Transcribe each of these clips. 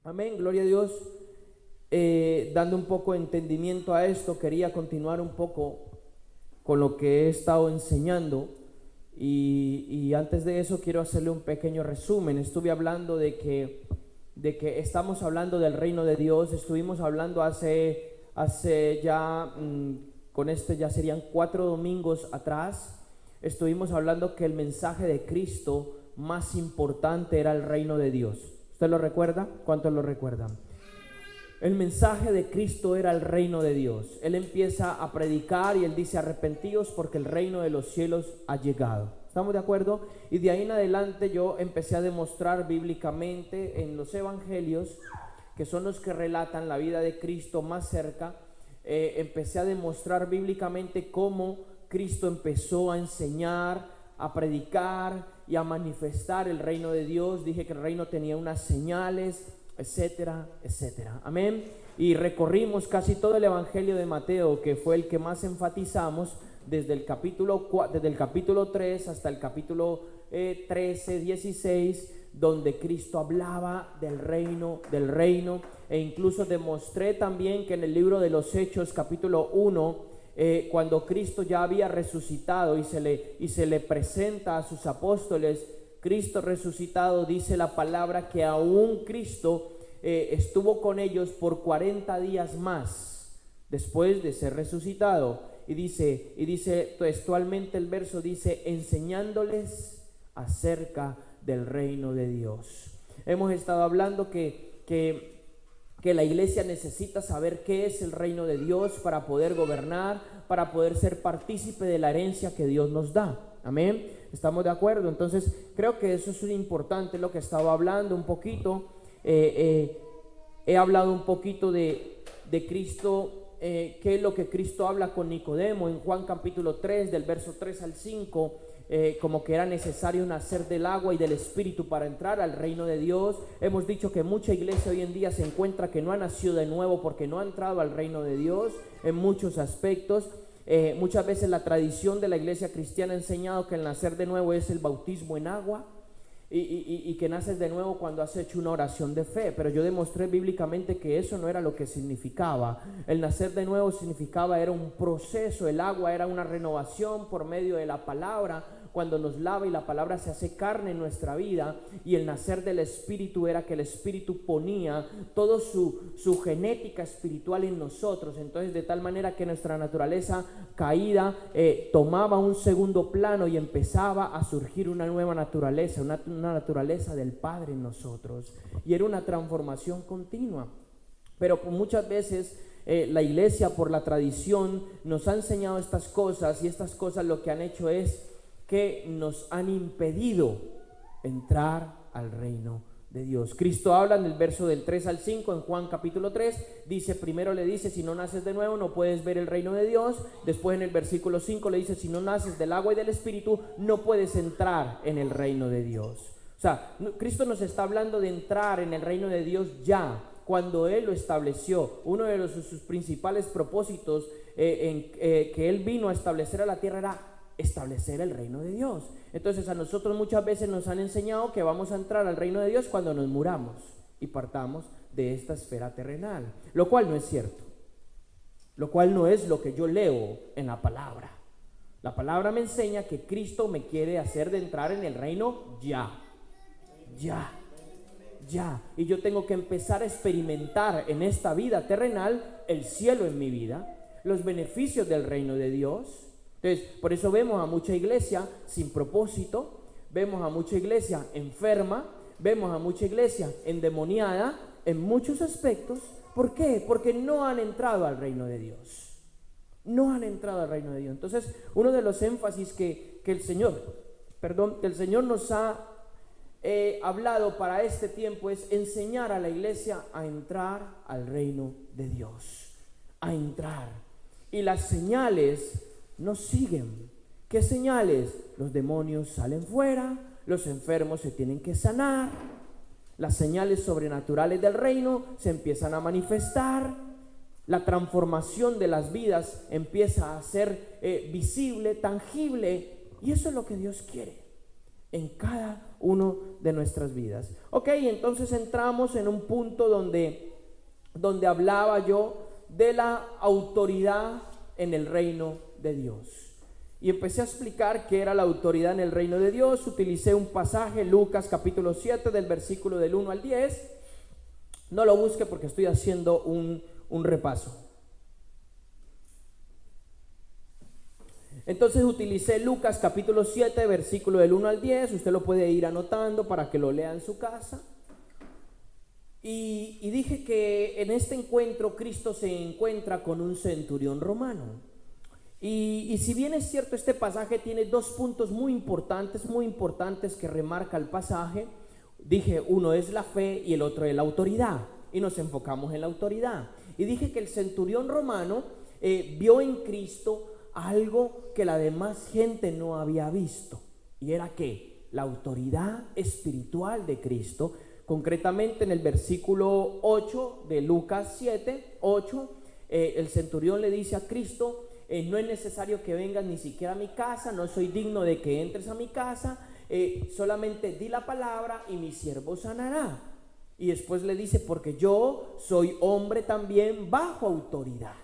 Amén, gloria a Dios. Dando un poco de entendimiento a esto, quería continuar un poco con lo que he estado enseñando y antes de eso quiero hacerle un pequeño resumen. Estuve hablando de que estamos hablando del reino de Dios. Estuvimos hablando hace ya, con este ya serían 4 domingos atrás. Estuvimos hablando que el mensaje de Cristo más importante era el reino de Dios. ¿Usted lo recuerda? ¿Cuántos lo recuerdan? El mensaje de Cristo era el reino de Dios. Él empieza a predicar y él dice: arrepentíos porque el reino de los cielos ha llegado. ¿Estamos de acuerdo? Y de ahí en adelante yo empecé a demostrar bíblicamente en los evangelios, que son los que relatan la vida de Cristo más cerca. Empecé a demostrar bíblicamente cómo Cristo empezó a enseñar, a predicar y a manifestar el reino de Dios. Dije que el reino tenía unas señales, etcétera, etcétera. Amén. Y recorrimos casi todo el evangelio de Mateo, que fue el que más enfatizamos, desde el capítulo 3 hasta el capítulo 13, 16, donde Cristo hablaba del reino, e incluso demostré también que en el libro de los Hechos, capítulo 1, cuando Cristo ya había resucitado y se le presenta a sus apóstoles, Cristo resucitado, dice la palabra que aún Cristo estuvo con ellos por 40 días más después de ser resucitado. Y dice textualmente el verso, dice: enseñándoles acerca del reino de Dios. Hemos estado hablando que la iglesia necesita saber qué es el reino de Dios para poder gobernar, para poder ser partícipe de la herencia que Dios nos da. Amén. ¿Estamos de acuerdo? Entonces creo que eso es importante, lo que estaba hablando un poquito. He hablado un poquito de Cristo, qué es lo que Cristo habla con Nicodemo en Juan capítulo 3, del verso 3 al 5, como que era necesario nacer del agua y del Espíritu para entrar al reino de Dios. Hemos dicho que mucha iglesia hoy en día se encuentra que no ha nacido de nuevo porque no ha entrado al reino de Dios en muchos aspectos. Muchas veces la tradición de la iglesia cristiana ha enseñado que el nacer de nuevo es el bautismo en agua y que naces de nuevo cuando has hecho una oración de fe, pero yo demostré bíblicamente que eso no era lo que significaba. El nacer de nuevo era un proceso. El agua era una renovación por medio de la palabra, cuando nos lava y la palabra se hace carne en nuestra vida. Y el nacer del Espíritu era que el Espíritu ponía toda su genética espiritual en nosotros. Entonces, de tal manera que nuestra naturaleza caída tomaba un segundo plano y empezaba a surgir una nueva naturaleza, una naturaleza del Padre en nosotros. Y era una transformación continua. Pero muchas veces la iglesia, por la tradición, nos ha enseñado estas cosas, y estas cosas lo que han hecho es que nos han impedido entrar al reino de Dios. Cristo habla en el verso del 3 al 5 en Juan capítulo 3, dice, primero le dice: si no naces de nuevo no puedes ver el reino de Dios. Después en el versículo 5 le dice: si no naces del agua y del Espíritu no puedes entrar en el reino de Dios. O sea, Cristo nos está hablando de entrar en el reino de Dios ya, cuando Él lo estableció. Uno de sus principales propósitos que Él vino a establecer a la tierra era establecer el reino de Dios. Entonces a nosotros muchas veces nos han enseñado que vamos a entrar al reino de Dios cuando nos muramos y partamos de esta esfera terrenal, lo cual no es cierto, lo cual no es lo que yo leo en la palabra. La palabra me enseña que Cristo me quiere hacer de entrar en el reino ya, y yo tengo que empezar a experimentar en esta vida terrenal el cielo en mi vida, los beneficios del reino de Dios. Entonces, por eso vemos a mucha iglesia sin propósito, vemos a mucha iglesia enferma, vemos a mucha iglesia endemoniada en muchos aspectos. ¿Por qué? Porque no han entrado al reino de Dios. No han entrado al reino de Dios. Entonces, uno de los énfasis que el Señor nos ha hablado para este tiempo es enseñar a la iglesia a entrar al reino de Dios. A entrar. Y las señales nos siguen. ¿Qué señales? Los demonios salen fuera, los enfermos se tienen que sanar, las señales sobrenaturales del reino se empiezan a manifestar, la transformación de las vidas empieza a ser visible, tangible, y eso es lo que Dios quiere en cada uno de nuestras vidas. Ok, entonces entramos en un punto donde hablaba yo de la autoridad en el reino de Dios. Y empecé a explicar qué era la autoridad en el reino de Dios. Utilicé un pasaje, Lucas capítulo 7, del versículo del 1 al 10. No lo busque porque estoy haciendo un repaso. Entonces utilicé Lucas capítulo 7, versículo del 1 al 10. Usted lo puede ir anotando para que lo lea en su casa. Y dije que en este encuentro Cristo se encuentra con un centurión romano. Y si bien es cierto, este pasaje tiene dos puntos muy importantes que remarca el pasaje. Dije, uno es la fe y el otro es la autoridad, y nos enfocamos en la autoridad. Y dije que el centurión romano vio en Cristo algo que la demás gente no había visto, y era que la autoridad espiritual de Cristo. Concretamente en el versículo 8 de Lucas 7, 8, el centurión le dice a Cristo: no es necesario que vengas ni siquiera a mi casa, no soy digno de que entres a mi casa, solamente di la palabra y mi siervo sanará. Y después le dice: porque yo soy hombre también bajo autoridad.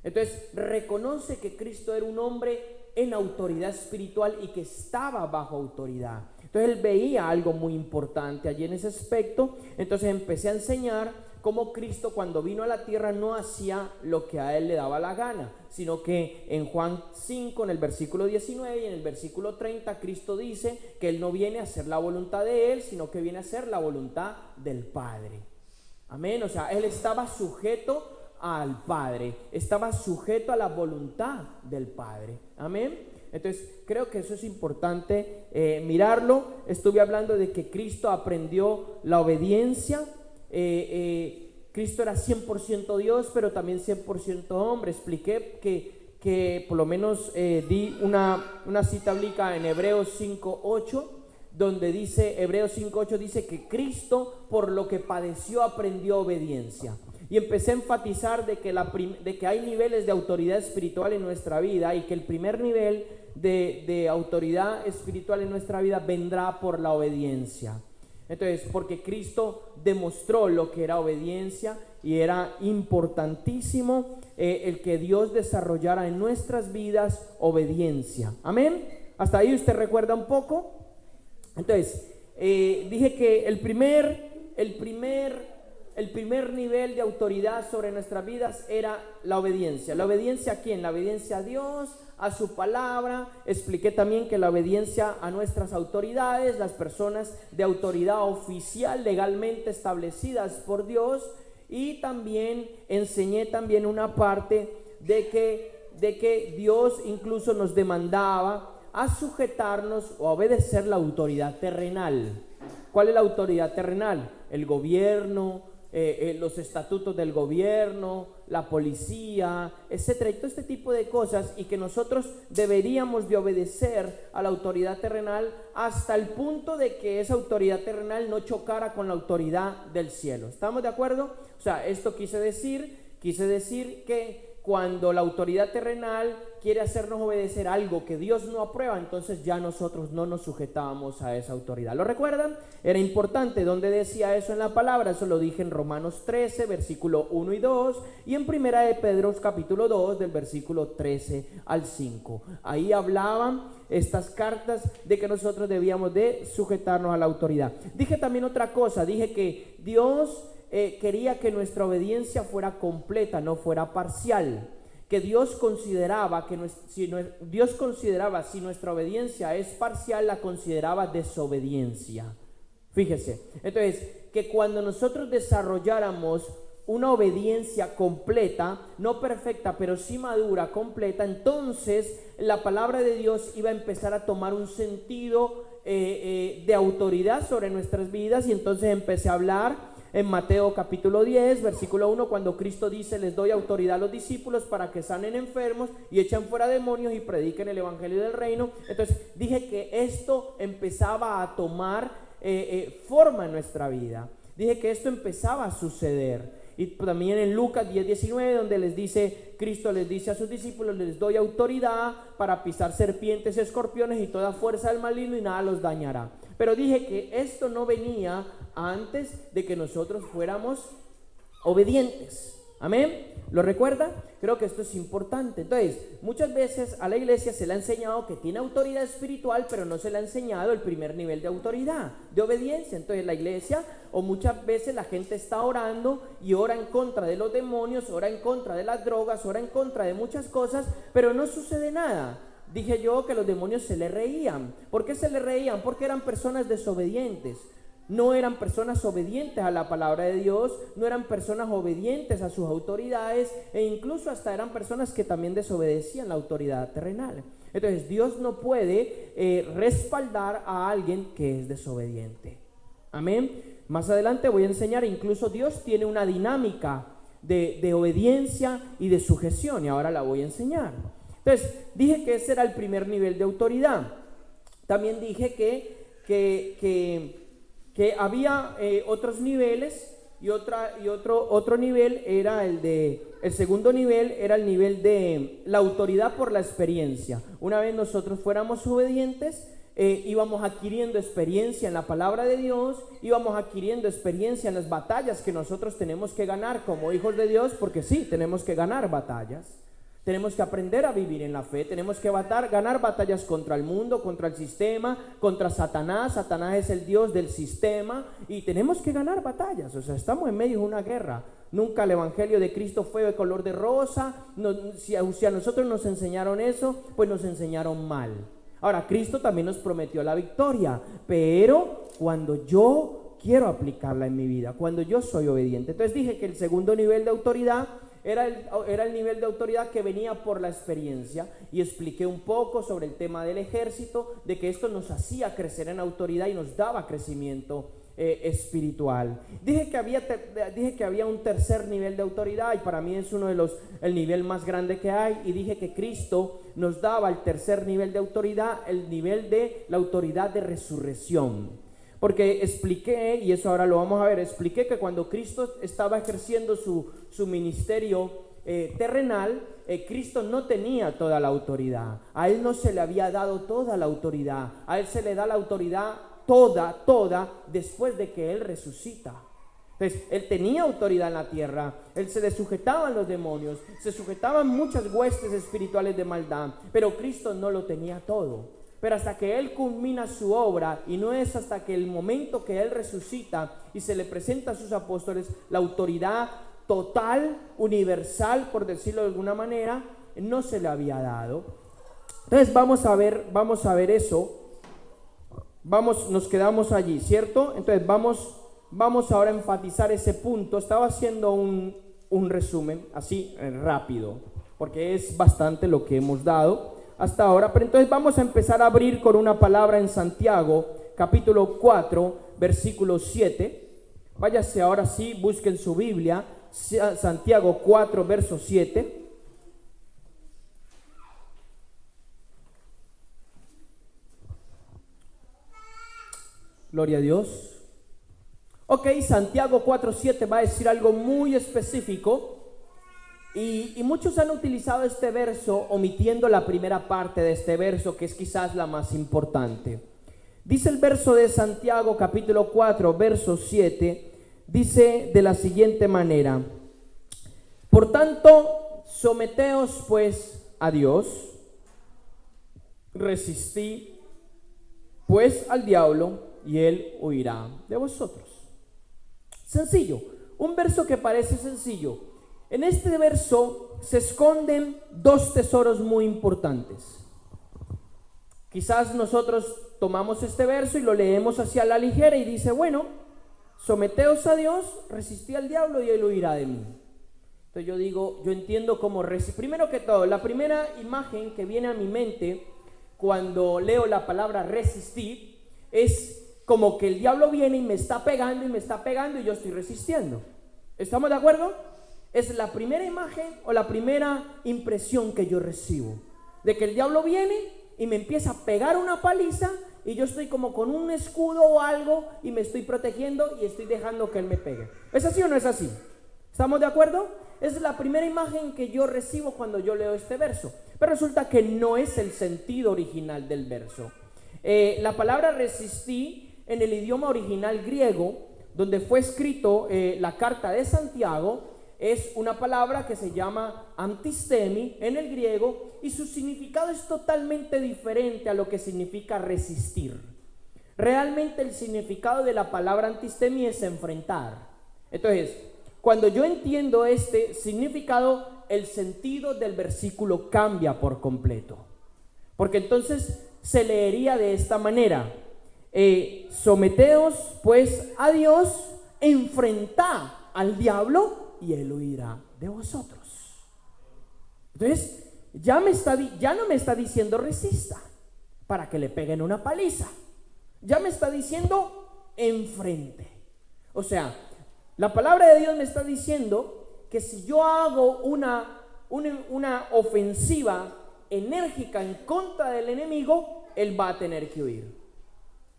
Entonces reconoce que Cristo era un hombre en autoridad espiritual y que estaba bajo autoridad. Entonces él veía algo muy importante allí en ese aspecto. Entonces empecé a enseñar cómo Cristo, cuando vino a la tierra, no hacía lo que a él le daba la gana, sino que en Juan 5, en el versículo 19 y en el versículo 30, Cristo dice que él no viene a hacer la voluntad de él, sino que viene a hacer la voluntad del Padre. Amén. O sea, él estaba sujeto al Padre, estaba sujeto a la voluntad del Padre. Amén. Entonces creo que eso es importante mirarlo. Estuve hablando de que Cristo aprendió la obediencia. Cristo era 100% Dios, pero también 100% hombre. Expliqué que por lo menos di una cita bíblica en Hebreos 5:8, donde dice, Hebreos 5:8 dice que Cristo, por lo que padeció, aprendió obediencia. Y empecé a enfatizar de que hay niveles de autoridad espiritual en nuestra vida, y que el primer nivel de autoridad espiritual en nuestra vida vendrá por la obediencia. Entonces, porque Cristo demostró lo que era obediencia, y era importantísimo el que Dios desarrollara en nuestras vidas obediencia. Amén. Hasta ahí usted recuerda un poco. Entonces, dije que el primer nivel de autoridad sobre nuestras vidas era la obediencia. ¿La obediencia a quién? La obediencia a Dios, a su palabra. Expliqué también que la obediencia a nuestras autoridades, las personas de autoridad oficial legalmente establecidas por Dios. Y también enseñé también una parte de que Dios incluso nos demandaba a sujetarnos o a obedecer la autoridad terrenal. ¿Cuál es la autoridad terrenal? El gobierno, los estatutos del gobierno, la policía, etcétera, y todo este tipo de cosas, y que nosotros deberíamos de obedecer a la autoridad terrenal hasta el punto de que esa autoridad terrenal no chocara con la autoridad del cielo. ¿Estamos de acuerdo? O sea, esto quise decir que cuando la autoridad terrenal quiere hacernos obedecer algo que Dios no aprueba, entonces ya nosotros no nos sujetábamos a esa autoridad. ¿Lo recuerdan? Era importante. ¿Dónde decía eso en la palabra? Eso lo dije en Romanos 13, versículo 1 y 2, y en Primera de Pedro, capítulo 2, del versículo 13 al 5. Ahí hablaban estas cartas de que nosotros debíamos de sujetarnos a la autoridad. Dije también otra cosa. Dije que Dios quería que nuestra obediencia fuera completa, no fuera parcial. Que Dios consideraba si nuestra obediencia es parcial, la consideraba desobediencia. Fíjese, entonces, que cuando nosotros desarrolláramos una obediencia completa, no perfecta, pero sí madura, completa, entonces la palabra de Dios iba a empezar a tomar un sentido de autoridad sobre nuestras vidas. Y entonces empecé a hablar en Mateo capítulo 10, versículo 1, cuando Cristo dice: les doy autoridad a los discípulos para que sanen enfermos y echen fuera demonios y prediquen el evangelio del reino. Entonces dije que esto empezaba a tomar forma en nuestra vida. Dije que esto empezaba a suceder. Y también en Lucas 10:19, donde Cristo les dice a sus discípulos: les doy autoridad para pisar serpientes y escorpiones y toda fuerza del maligno, y nada los dañará. Pero dije que esto no venía antes de que nosotros fuéramos obedientes. Amén. ¿Lo recuerda? Creo que esto es importante. Entonces, muchas veces a la iglesia se le ha enseñado que tiene autoridad espiritual, pero no se le ha enseñado el primer nivel de autoridad, de obediencia. Entonces la iglesia, o muchas veces la gente está orando y ora en contra de los demonios, ora en contra de las drogas, ora en contra de muchas cosas, pero no sucede nada. Dije yo que los demonios se le reían. ¿Por qué se le reían? Porque eran personas desobedientes. No eran personas obedientes a la palabra de Dios, no eran personas obedientes a sus autoridades, e incluso hasta eran personas que también desobedecían la autoridad terrenal. Entonces Dios no puede respaldar a alguien que es desobediente. Amén. Más adelante voy a enseñar, incluso Dios tiene una dinámica de obediencia y de sujeción, y ahora la voy a enseñar. Entonces dije que ese era el primer nivel de autoridad. También dije que había otros niveles, y otro nivel era el segundo nivel era el nivel de la autoridad por la experiencia. Una vez nosotros fuéramos obedientes, íbamos adquiriendo experiencia en la palabra de Dios, íbamos adquiriendo experiencia en las batallas que nosotros tenemos que ganar como hijos de Dios, porque sí, tenemos que ganar batallas. Tenemos que aprender a vivir en la fe, tenemos que ganar batallas contra el mundo, contra el sistema, contra Satanás. Satanás es el Dios del sistema y tenemos que ganar batallas. O sea, estamos en medio de una guerra. Nunca el evangelio de Cristo fue de color de rosa. Si a nosotros nos enseñaron eso, pues nos enseñaron mal. Ahora, Cristo también nos prometió la victoria, pero cuando yo quiero aplicarla en mi vida, cuando yo soy obediente. Entonces dije que el segundo nivel de autoridad era el nivel de autoridad que venía por la experiencia, y expliqué un poco sobre el tema del ejército, de que esto nos hacía crecer en autoridad y nos daba crecimiento espiritual. Dije que había un tercer nivel de autoridad, y para mí es el nivel más grande que hay, y dije que Cristo nos daba el tercer nivel de autoridad, el nivel de la autoridad de resurrección. Porque expliqué, y eso ahora lo vamos a ver, expliqué que cuando Cristo estaba ejerciendo su ministerio terrenal, Cristo no tenía toda la autoridad. A Él no se le había dado toda la autoridad. A Él se le da la autoridad toda, después de que Él resucita. Entonces, Él tenía autoridad en la tierra, Él se le sujetaban los demonios, se sujetaban muchas huestes espirituales de maldad, pero Cristo no lo tenía todo. Pero hasta que Él culmina su obra, y no es hasta que el momento que Él resucita y se le presenta a sus apóstoles, la autoridad total, universal, por decirlo de alguna manera, no se le había dado. Entonces vamos a ver eso. Nos quedamos allí, ¿cierto? Entonces vamos ahora a enfatizar ese punto. Estaba haciendo un resumen así rápido, porque es bastante lo que hemos dado hasta ahora, pero entonces vamos a empezar a abrir con una palabra en Santiago, capítulo 4, versículo 7. Váyase ahora sí, busquen su Biblia, Santiago 4, verso 7. Gloria a Dios. Ok, Santiago 4:7 va a decir algo muy específico. Y muchos han utilizado este verso omitiendo la primera parte de este verso, que es quizás la más importante. Dice el verso de Santiago capítulo 4, verso 7, dice de la siguiente manera: por tanto, someteos pues a Dios, resistid pues al diablo, y él huirá de vosotros. Sencillo, un verso que parece sencillo. En este verso se esconden dos tesoros muy importantes. Quizás nosotros tomamos este verso y lo leemos hacia la ligera y dice, bueno, someteos a Dios, resistid al diablo y él huirá de mí. Entonces yo entiendo cómo primero que todo, la primera imagen que viene a mi mente cuando leo la palabra resistir es como que el diablo viene y me está pegando y yo estoy resistiendo. ¿Estamos de acuerdo? Es la primera imagen o la primera impresión que yo recibo, de que el diablo viene y me empieza a pegar una paliza y yo estoy como con un escudo o algo y me estoy protegiendo y estoy dejando que él me pegue. ¿Es así o no es así? ¿Estamos de acuerdo? Es la primera imagen que yo recibo cuando yo leo este verso, pero resulta que no es el sentido original del verso. La palabra resistir en el idioma original griego, donde fue escrito la carta de Santiago, es una palabra que se llama antistemi en el griego, y su significado es totalmente diferente a lo que significa resistir. Realmente el significado de la palabra antistemi es enfrentar. Entonces, cuando yo entiendo este significado, el sentido del versículo cambia por completo. Porque entonces se leería de esta manera: someteos pues a Dios, enfrentad al diablo y él huirá de vosotros. Entonces, ya no me está diciendo resista para que le peguen una paliza. Ya me está diciendo enfrente. O sea, la palabra de Dios me está diciendo que si yo hago una ofensiva enérgica en contra del enemigo, él va a tener que huir.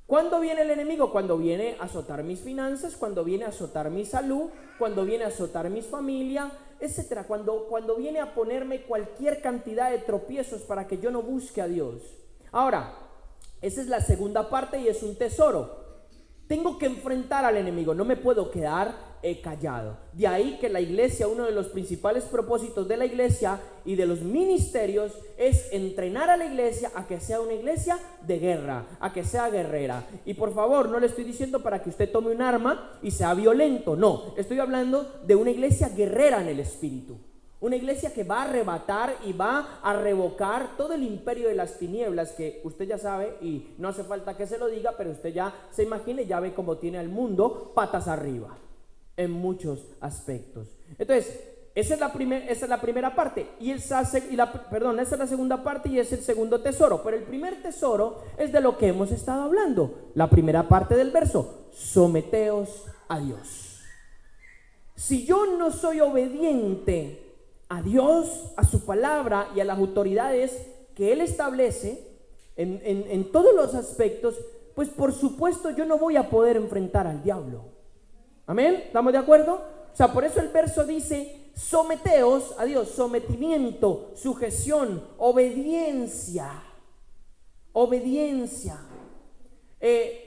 ¿Cuándo viene el enemigo? Cuando viene a azotar mis finanzas, cuando viene a azotar mi salud, cuando viene a azotar mi familia, etcétera. Cuando viene a ponerme cualquier cantidad de tropiezos para que yo no busque a Dios. Ahora, esa es la segunda parte y es un tesoro. Tengo que enfrentar al enemigo, no me puedo quedar callado. De ahí que la iglesia, uno de los principales propósitos de la iglesia y de los ministerios es entrenar a la iglesia a que sea una iglesia de guerra, a que sea guerrera. Y por favor, no le estoy diciendo para que usted tome un arma y sea violento, no, estoy hablando de una iglesia guerrera en el espíritu. Una iglesia que va a arrebatar y va a revocar todo el imperio de las tinieblas, que usted ya sabe y no hace falta que se lo diga, pero usted ya se imagine, ya ve cómo tiene al mundo patas arriba en muchos aspectos. Entonces, esa es la primera parte esa es la segunda parte y es el segundo tesoro. Pero el primer tesoro es de lo que hemos estado hablando. La primera parte del verso: someteos a Dios. Si yo no soy obediente a Dios, a su palabra y a las autoridades que Él establece en todos los aspectos, pues por supuesto yo no voy a poder enfrentar al diablo. ¿Amén? ¿Estamos de acuerdo? O sea, por eso el verso dice: someteos a Dios, sometimiento, sujeción, obediencia. Obediencia.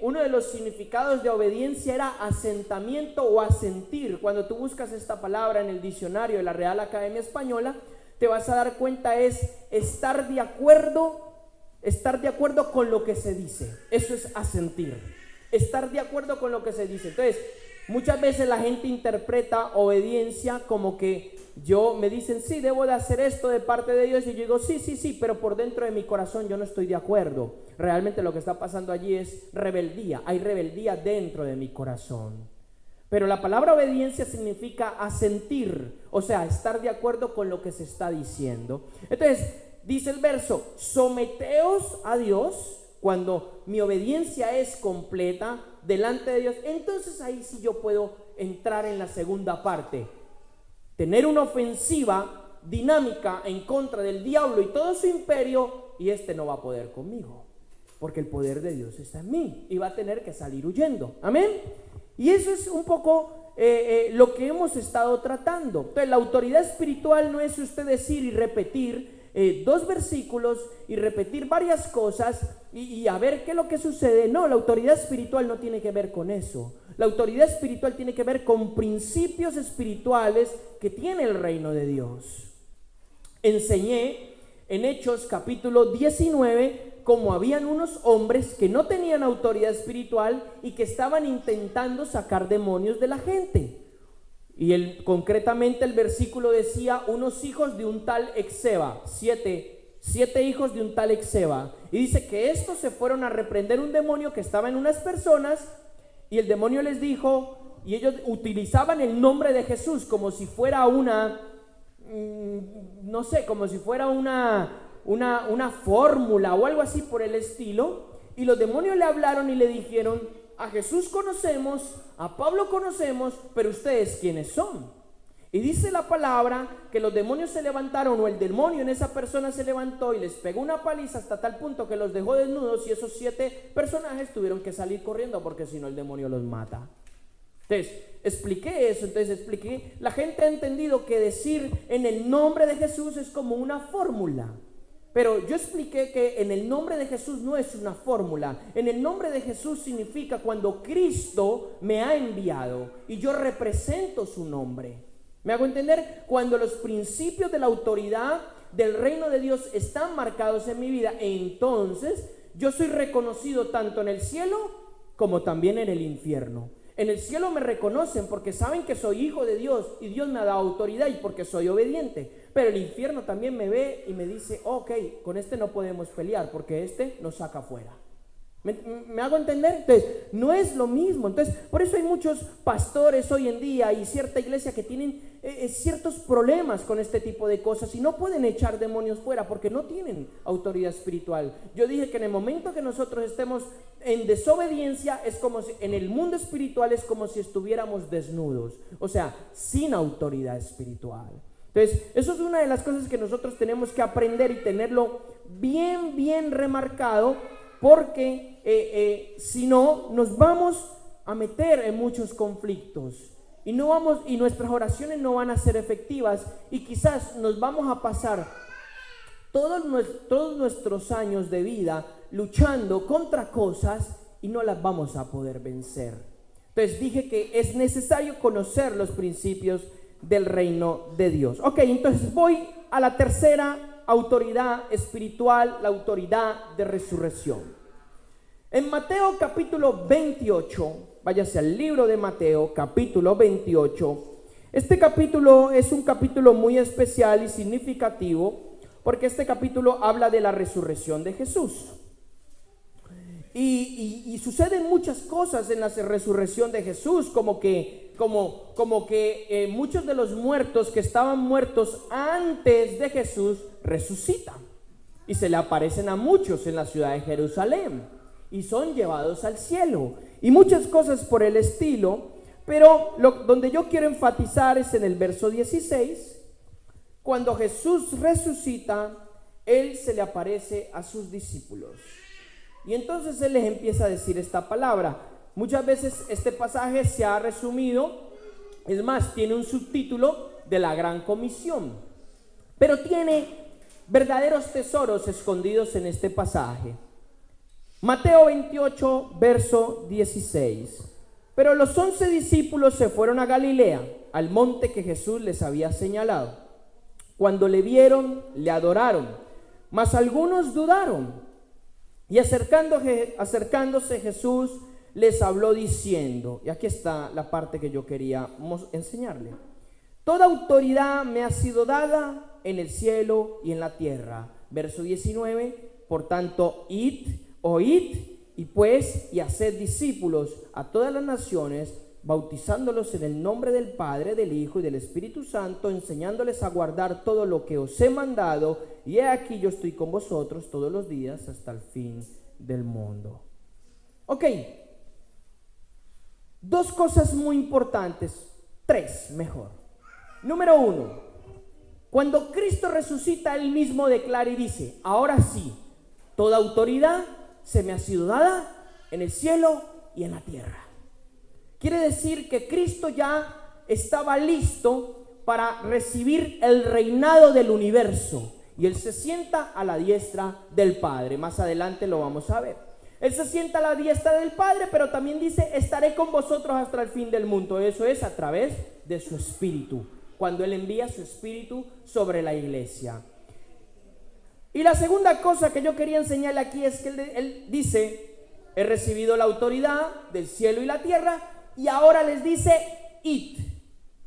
Uno de los significados de obediencia era asentamiento o asentir. Cuando tú buscas esta palabra en el diccionario de la Real Academia Española, te vas a dar cuenta, es estar de acuerdo con lo que se dice. Eso es asentir, estar de acuerdo con lo que se dice. Entonces, muchas veces la gente interpreta obediencia como que me dicen, sí, debo de hacer esto de parte de Dios, y yo digo, sí, pero por dentro de mi corazón yo no estoy de acuerdo. Realmente lo que está pasando allí es rebeldía, hay rebeldía dentro de mi corazón. Pero la palabra obediencia significa asentir, o sea, estar de acuerdo con lo que se está diciendo. Entonces, dice el verso: someteos a Dios. Cuando mi obediencia es completa delante de Dios, entonces ahí sí yo puedo entrar en la segunda parte. Tener una ofensiva dinámica en contra del diablo y todo su imperio, y no va a poder conmigo, porque el poder de Dios está en mí y va a tener que salir huyendo. Amén. Y eso es un poco lo que hemos estado tratando. Entonces, la autoridad espiritual no es usted decir y repetir dos versículos y repetir varias cosas y a ver qué es lo que sucede. No, la autoridad espiritual no tiene que ver con eso. La autoridad espiritual tiene que ver con principios espirituales que tiene el reino de Dios. Enseñé en Hechos capítulo 19 cómo habían unos hombres que no tenían autoridad espiritual y que estaban intentando sacar demonios de la gente. Y concretamente el versículo decía: unos hijos de un tal Exeba, siete hijos de un tal Exeba. Y dice que estos se fueron a reprender un demonio que estaba en unas personas, y el demonio les dijo, y ellos utilizaban el nombre de Jesús como si fuera como si fuera una fórmula o algo así por el estilo. Y los demonios le hablaron y le dijeron: a Jesús conocemos, a Pablo conocemos, pero ustedes ¿quiénes son? Y dice la palabra que los demonios se levantaron, o el demonio en esa persona se levantó y les pegó una paliza hasta tal punto que los dejó desnudos, y esos 7 personajes tuvieron que salir corriendo porque si no el demonio los mata. Entonces, la gente ha entendido que decir en el nombre de Jesús es como una fórmula. Pero yo expliqué que en el nombre de Jesús no es una fórmula. En el nombre de Jesús significa cuando Cristo me ha enviado y yo represento su nombre. ¿Me hago entender? Cuando los principios de la autoridad del reino de Dios están marcados en mi vida, entonces yo soy reconocido tanto en el cielo como también en el infierno. En el cielo me reconocen porque saben que soy hijo de Dios y Dios me ha dado autoridad y porque soy obediente. Pero el infierno también me ve y me dice, ok, con este no podemos pelear porque este nos saca fuera. ¿Me hago entender? Entonces, no es lo mismo. Entonces, por eso hay muchos pastores hoy en día y cierta iglesia que tienen ciertos problemas con este tipo de cosas y no pueden echar demonios fuera porque no tienen autoridad espiritual. Yo dije que en el momento que nosotros estemos en desobediencia, es como si en el mundo espiritual es como si estuviéramos desnudos, o sea, sin autoridad espiritual. Entonces, eso es una de las cosas que nosotros tenemos que aprender y tenerlo bien remarcado, porque si no, nos vamos a meter en muchos conflictos y nuestras oraciones no van a ser efectivas y quizás nos vamos a pasar todos nuestros años de vida luchando contra cosas y no las vamos a poder vencer. Entonces dije que es necesario conocer los principios del reino de Dios. Ok, entonces voy a la tercera autoridad espiritual, la autoridad de resurrección. En Mateo capítulo 28, váyase al libro de Mateo capítulo 28. Este capítulo es un capítulo muy especial y significativo porque este capítulo habla de la resurrección de Jesús. Y suceden muchas cosas en la resurrección de Jesús, como que muchos de los muertos que estaban muertos antes de Jesús resucitan y se le aparecen a muchos en la ciudad de Jerusalén y son llevados al cielo y muchas cosas por el estilo. Pero donde yo quiero enfatizar es en el verso 16, cuando Jesús resucita, Él se le aparece a sus discípulos. Y entonces Él les empieza a decir esta palabra. Muchas veces este pasaje se ha resumido, es más, tiene un subtítulo de la Gran Comisión, pero tiene verdaderos tesoros escondidos en este pasaje. Mateo 28, verso 16. Pero los 11 discípulos se fueron a Galilea, al monte que Jesús les había señalado. Cuando le vieron, le adoraron, mas algunos dudaron. Y acercándose Jesús les habló diciendo, y aquí está la parte que yo quería enseñarle: toda autoridad me ha sido dada en el cielo y en la tierra. Verso 19, por tanto, oíd, y haced discípulos a todas las naciones, bautizándolos en el nombre del Padre, del Hijo y del Espíritu Santo, enseñándoles a guardar todo lo que os he mandado, y he aquí yo estoy con vosotros todos los días hasta el fin del mundo. Ok, dos cosas muy importantes, tres mejor. Número uno, cuando Cristo resucita, Él mismo declara y dice: ahora sí, toda autoridad se me ha sido dada en el cielo y en la tierra. Quiere decir que Cristo ya estaba listo para recibir el reinado del universo y Él se sienta a la diestra del Padre. Más adelante lo vamos a ver. Él se sienta a la diestra del Padre, pero también dice: estaré con vosotros hasta el fin del mundo. Eso es a través de su Espíritu, cuando Él envía su Espíritu sobre la iglesia. Y la segunda cosa que yo quería enseñarle aquí es que Él dice: he recibido la autoridad del cielo y la tierra, y ahora les dice: id.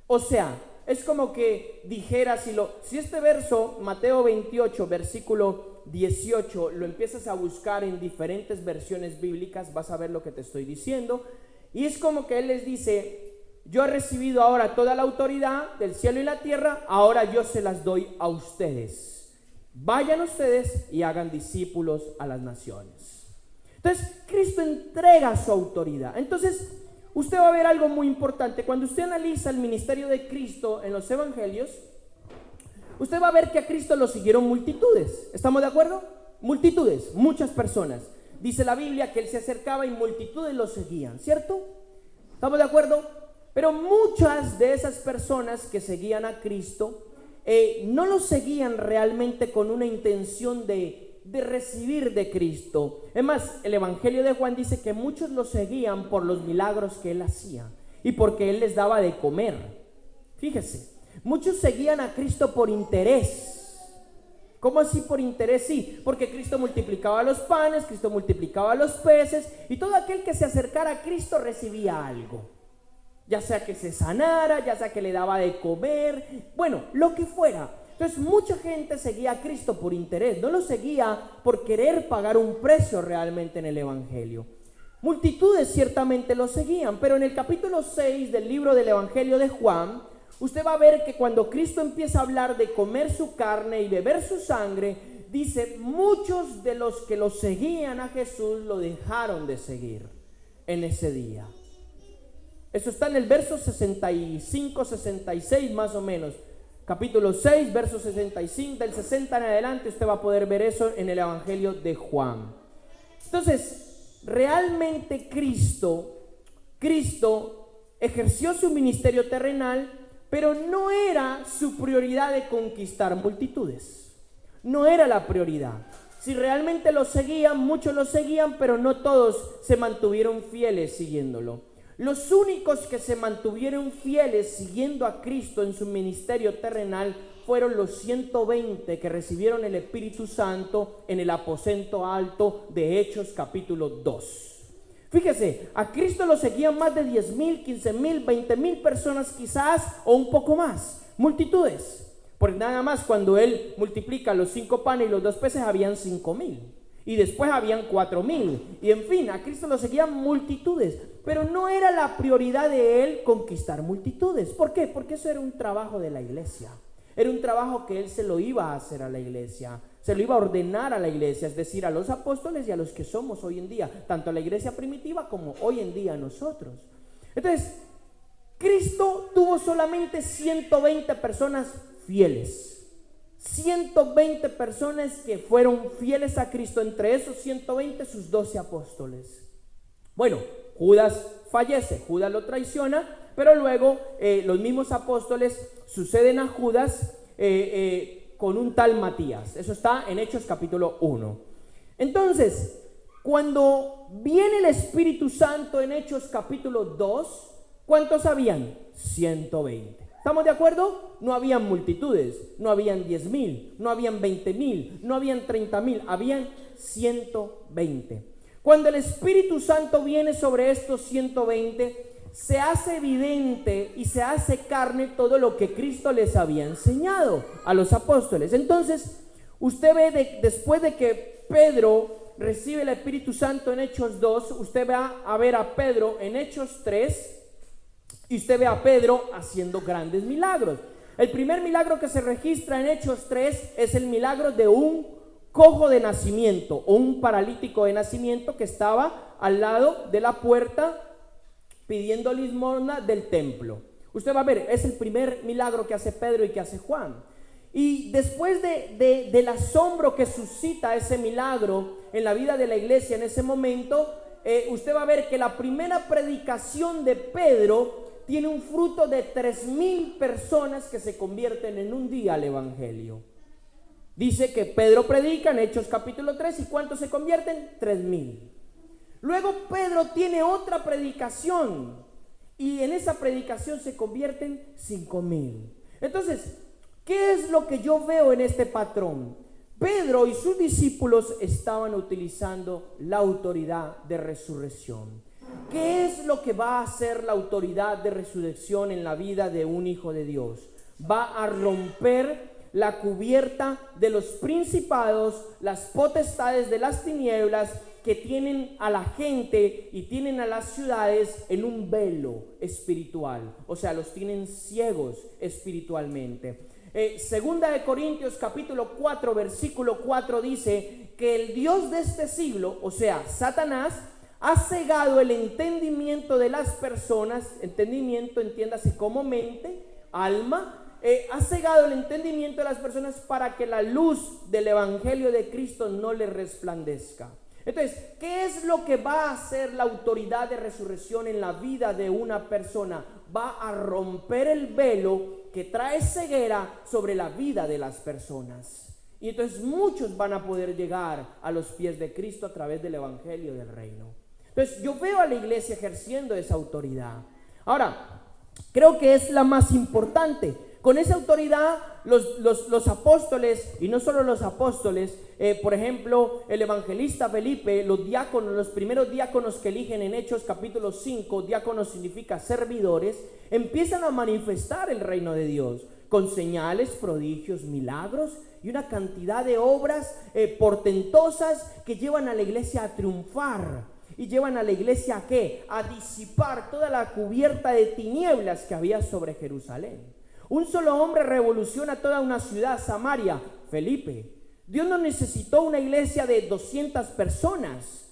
O sea, es como que dijera, si este verso, Mateo 28, versículo 18, lo empiezas a buscar en diferentes versiones bíblicas, vas a ver lo que te estoy diciendo. Y es como que Él les dice: yo he recibido ahora toda la autoridad del cielo y la tierra, ahora yo se las doy a ustedes. Vayan ustedes y hagan discípulos a las naciones. Entonces, Cristo entrega su autoridad. Entonces, usted va a ver algo muy importante. Cuando usted analiza el ministerio de Cristo en los evangelios, usted va a ver que a Cristo lo siguieron multitudes. ¿Estamos de acuerdo? Multitudes, muchas personas. Dice la Biblia que Él se acercaba y multitudes lo seguían, ¿cierto? ¿Estamos de acuerdo? Pero muchas de esas personas que seguían a Cristo no lo seguían realmente con una intención de recibir de Cristo. Es más, el Evangelio de Juan dice que muchos lo seguían por los milagros que él hacía y porque él les daba de comer. Fíjese, muchos seguían a Cristo por interés. ¿Cómo así por interés? Sí, porque Cristo multiplicaba los panes, Cristo multiplicaba los peces, y todo aquel que se acercara a Cristo recibía algo. Ya sea que se sanara, ya sea que le daba de comer, bueno, lo que fuera. Entonces mucha gente seguía a Cristo por interés, no lo seguía por querer pagar un precio realmente en el Evangelio. Multitudes ciertamente lo seguían, pero en el capítulo 6 del libro del Evangelio de Juan, usted va a ver que cuando Cristo empieza a hablar de comer su carne y beber su sangre, dice, muchos de los que lo seguían a Jesús lo dejaron de seguir en ese día. Eso está en el verso 65, 66 más o menos. Capítulo 6, verso 65, del 60 en adelante, usted va a poder ver eso en el Evangelio de Juan. Entonces, realmente Cristo ejerció su ministerio terrenal, pero no era su prioridad de conquistar multitudes. No era la prioridad. Si realmente lo seguían, muchos lo seguían, pero no todos se mantuvieron fieles siguiéndolo. Los únicos que se mantuvieron fieles siguiendo a Cristo en su ministerio terrenal fueron los 120 que recibieron el Espíritu Santo en el aposento alto de Hechos capítulo 2. Fíjese, a Cristo lo seguían más de 10,000, 15,000, 20,000 personas quizás, o un poco más, multitudes. Porque nada más cuando Él multiplica los 5 panes y los 2 peces habían 5,000. Y después habían 4,000. Y en fin, a Cristo lo seguían multitudes. Pero no era la prioridad de Él conquistar multitudes. ¿Por qué? Porque eso era un trabajo de la iglesia. Era un trabajo que Él se lo iba a hacer a la iglesia. Se lo iba a ordenar a la iglesia, es decir, a los apóstoles y a los que somos hoy en día, tanto a la iglesia primitiva como hoy en día nosotros. Entonces, Cristo tuvo solamente 120 personas fieles. 120 personas que fueron fieles a Cristo, entre esos 120 sus 12 apóstoles. Bueno, Judas fallece, Judas lo traiciona, pero luego los mismos apóstoles suceden a Judas con un tal Matías. Eso está en Hechos capítulo 1. Entonces, cuando viene el Espíritu Santo en Hechos capítulo 2, ¿cuántos habían? 120. ¿Estamos de acuerdo? No habían multitudes, no habían 10,000, no habían 20,000, no habían 30,000, habían 120. Cuando el Espíritu Santo viene sobre estos 120, se hace evidente y se hace carne todo lo que Cristo les había enseñado a los apóstoles. Entonces, usted ve después de que Pedro recibe el Espíritu Santo en Hechos 2, usted va a ver a Pedro en Hechos 3, y usted ve a Pedro haciendo grandes milagros. El primer milagro que se registra en Hechos 3 es el milagro de un cojo de nacimiento o un paralítico de nacimiento que estaba al lado de la puerta pidiendo limosna del templo. Usted va a ver, es el primer milagro que hace Pedro y que hace Juan. Y después del asombro que suscita ese milagro en la vida de la iglesia en ese momento, usted va a ver que la primera predicación de Pedro tiene un fruto de 3,000 personas que se convierten en un día al evangelio. Dice que Pedro predica en Hechos capítulo 3, ¿y cuántos se convierten? 3,000. Luego Pedro tiene otra predicación y en esa predicación se convierten 5,000. Entonces, ¿qué es lo que yo veo en este patrón? Pedro y sus discípulos estaban utilizando la autoridad de resurrección. ¿Qué es lo que va a hacer la autoridad de resurrección en la vida de un hijo de Dios? Va a romper la cubierta de los principados, las potestades de las tinieblas que tienen a la gente y tienen a las ciudades en un velo espiritual. O sea, los tienen ciegos espiritualmente. Segunda de Corintios capítulo 4 versículo 4 dice que el Dios de este siglo, o sea, Satanás, ha cegado el entendimiento de las personas. Entendimiento, entiéndase como mente, alma. Ha cegado el entendimiento de las personas para que la luz del evangelio de Cristo no le resplandezca. Entonces, ¿qué es lo que va a hacer la autoridad de resurrección en la vida de una persona? Va a romper el velo que trae ceguera sobre la vida de las personas. Y entonces muchos van a poder llegar a los pies de Cristo a través del evangelio del reino. Entonces yo veo a la iglesia ejerciendo esa autoridad. Ahora, creo que es la más importante. Con esa autoridad los apóstoles, y no solo los apóstoles, por ejemplo, el evangelista Felipe, los diáconos, los primeros diáconos que eligen en Hechos capítulo 5, diáconos significa servidores, empiezan a manifestar el reino de Dios con señales, prodigios, milagros y una cantidad de obras portentosas que llevan a la iglesia a triunfar. Y llevan a la iglesia ¿a qué? A disipar toda la cubierta de tinieblas que había sobre Jerusalén. Un solo hombre revoluciona toda una ciudad, Samaria, Felipe. Dios no necesitó una iglesia de 200 personas.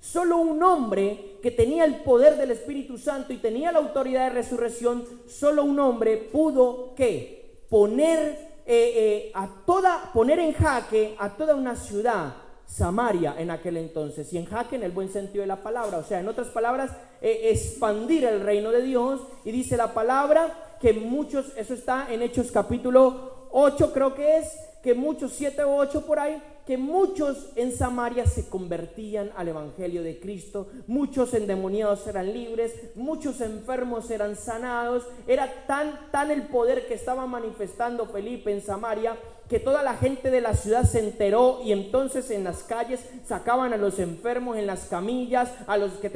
Solo un hombre que tenía el poder del Espíritu Santo y tenía la autoridad de resurrección, solo un hombre pudo ¿qué? Poner en jaque a toda una ciudad, Samaria en aquel entonces, y en jaque en el buen sentido de la palabra, o sea, en otras palabras, expandir el reino de Dios. Y dice la palabra que muchos, eso está en Hechos capítulo 8 creo que es, que muchos, 7 o 8 por ahí, que muchos en Samaria se convertían al evangelio de Cristo, muchos endemoniados eran libres, muchos enfermos eran sanados. Era tan el poder que estaba manifestando Felipe en Samaria, que toda la gente de la ciudad se enteró, y entonces en las calles sacaban a los enfermos en las camillas, a los que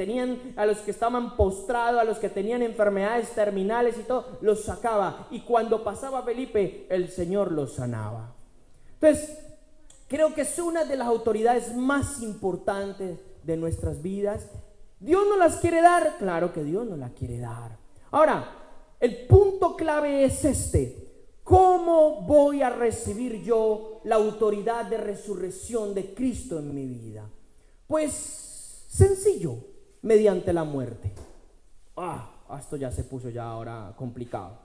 estaban postrados, a los que tenían enfermedades terminales y todo, los sacaba, y cuando pasaba Felipe, el Señor los sanaba. Entonces, creo que es una de las autoridades más importantes de nuestras vidas. ¿Dios nos las quiere dar? Claro que Dios nos la quiere dar. Ahora, el punto clave es este: ¿cómo voy a recibir yo la autoridad de resurrección de Cristo en mi vida? Pues sencillo, mediante la muerte. Esto ya se puso ya ahora complicado.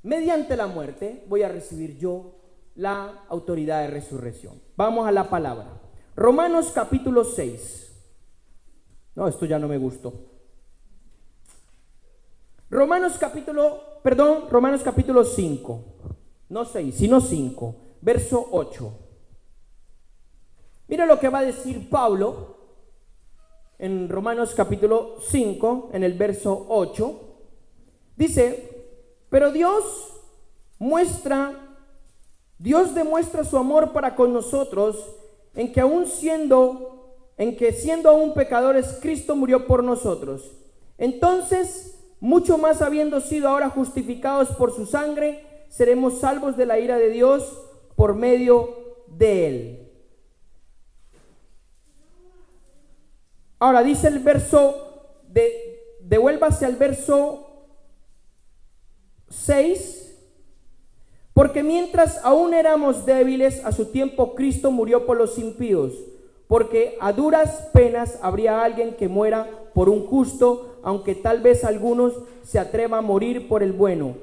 Mediante la muerte voy a recibir yo la autoridad de resurrección. Vamos a la palabra. Romanos capítulo 6. No, esto ya no me gustó. Romanos capítulo 5, no 6, sino 5, verso 8. Mira lo que va a decir Pablo en Romanos capítulo 5, en el verso 8. Dice: pero Dios demuestra su amor para con nosotros en que siendo aún pecadores, Cristo murió por nosotros. Entonces, mucho más habiendo sido ahora justificados por su sangre, seremos salvos de la ira de Dios por medio de él. Ahora dice el verso, devuélvase al verso 6. Porque mientras aún éramos débiles, a su tiempo Cristo murió por los impíos. Porque a duras penas habría alguien que muera por un justo, aunque tal vez algunos se atrevan a morir por el bueno.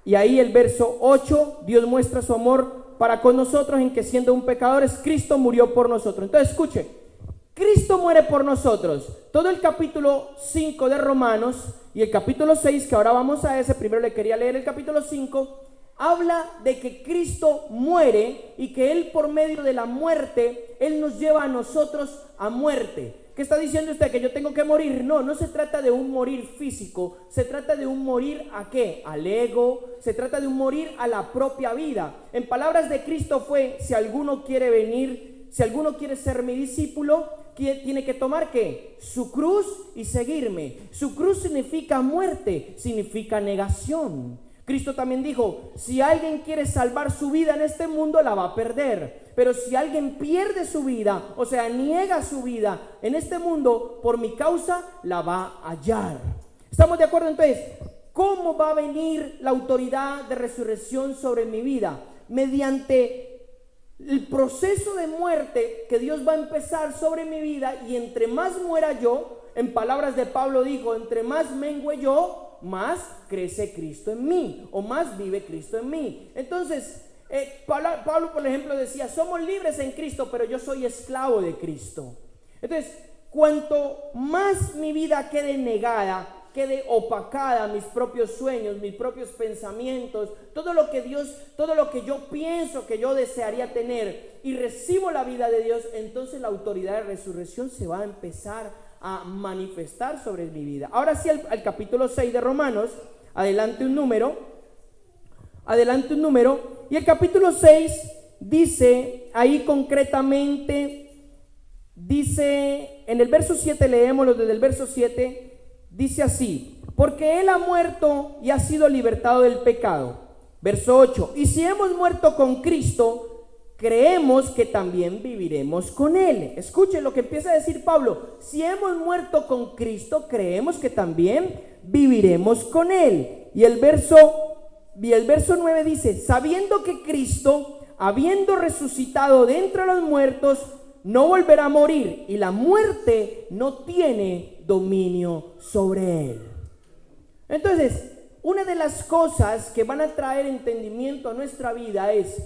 Y ahí el verso 8, Dios muestra su amor para con nosotros en que siendo un pecadores, Cristo murió por nosotros. Entonces escuche, Cristo muere por nosotros. Todo el capítulo 5 de Romanos y el capítulo 6, que ahora vamos a ese, primero le quería leer el capítulo 5, habla de que Cristo muere y que Él por medio de la muerte, Él nos lleva a nosotros a muerte. ¿Qué está diciendo usted? ¿Que yo tengo que morir? No se trata de un morir físico, se trata de un morir ¿a qué? Al ego, se trata de un morir a la propia vida. En palabras de Cristo fue: si alguno quiere ser mi discípulo, tiene que tomar ¿qué? Su cruz y seguirme. Su cruz significa muerte, significa negación. Cristo también dijo: si alguien quiere salvar su vida en este mundo, la va a perder. Pero si alguien pierde su vida, o sea, niega su vida en este mundo, por mi causa, la va a hallar. ¿Estamos de acuerdo entonces? ¿Cómo va a venir la autoridad de resurrección sobre mi vida? Mediante el proceso de muerte que Dios va a empezar sobre mi vida, y entre más muera yo, en palabras de Pablo dijo: entre más mengue yo, más crece Cristo en mí, o más vive Cristo en mí. Entonces, Pablo, por ejemplo, decía: somos libres en Cristo, pero yo soy esclavo de Cristo. Entonces, cuanto más mi vida quede negada, quede opacada mis propios sueños, mis propios pensamientos, todo lo que yo pienso que yo desearía tener, y recibo la vida de Dios, entonces la autoridad de resurrección se va a empezar a manifestar sobre mi vida. Ahora sí, al capítulo 6 de Romanos, adelante un número, y el capítulo 6 dice, ahí concretamente, dice, en el verso 7, leémoslo desde el verso 7, dice así: porque Él ha muerto y ha sido libertado del pecado. Verso 8, y si hemos muerto con Cristo, creemos que también viviremos con Él. Escuchen lo que empieza a decir Pablo: si hemos muerto con Cristo, creemos que también viviremos con Él. Y el verso 9 dice: sabiendo que Cristo, habiendo resucitado de entre los muertos, no volverá a morir, y la muerte no tiene dominio sobre él. Entonces, una de las cosas que van a traer entendimiento a nuestra vida es,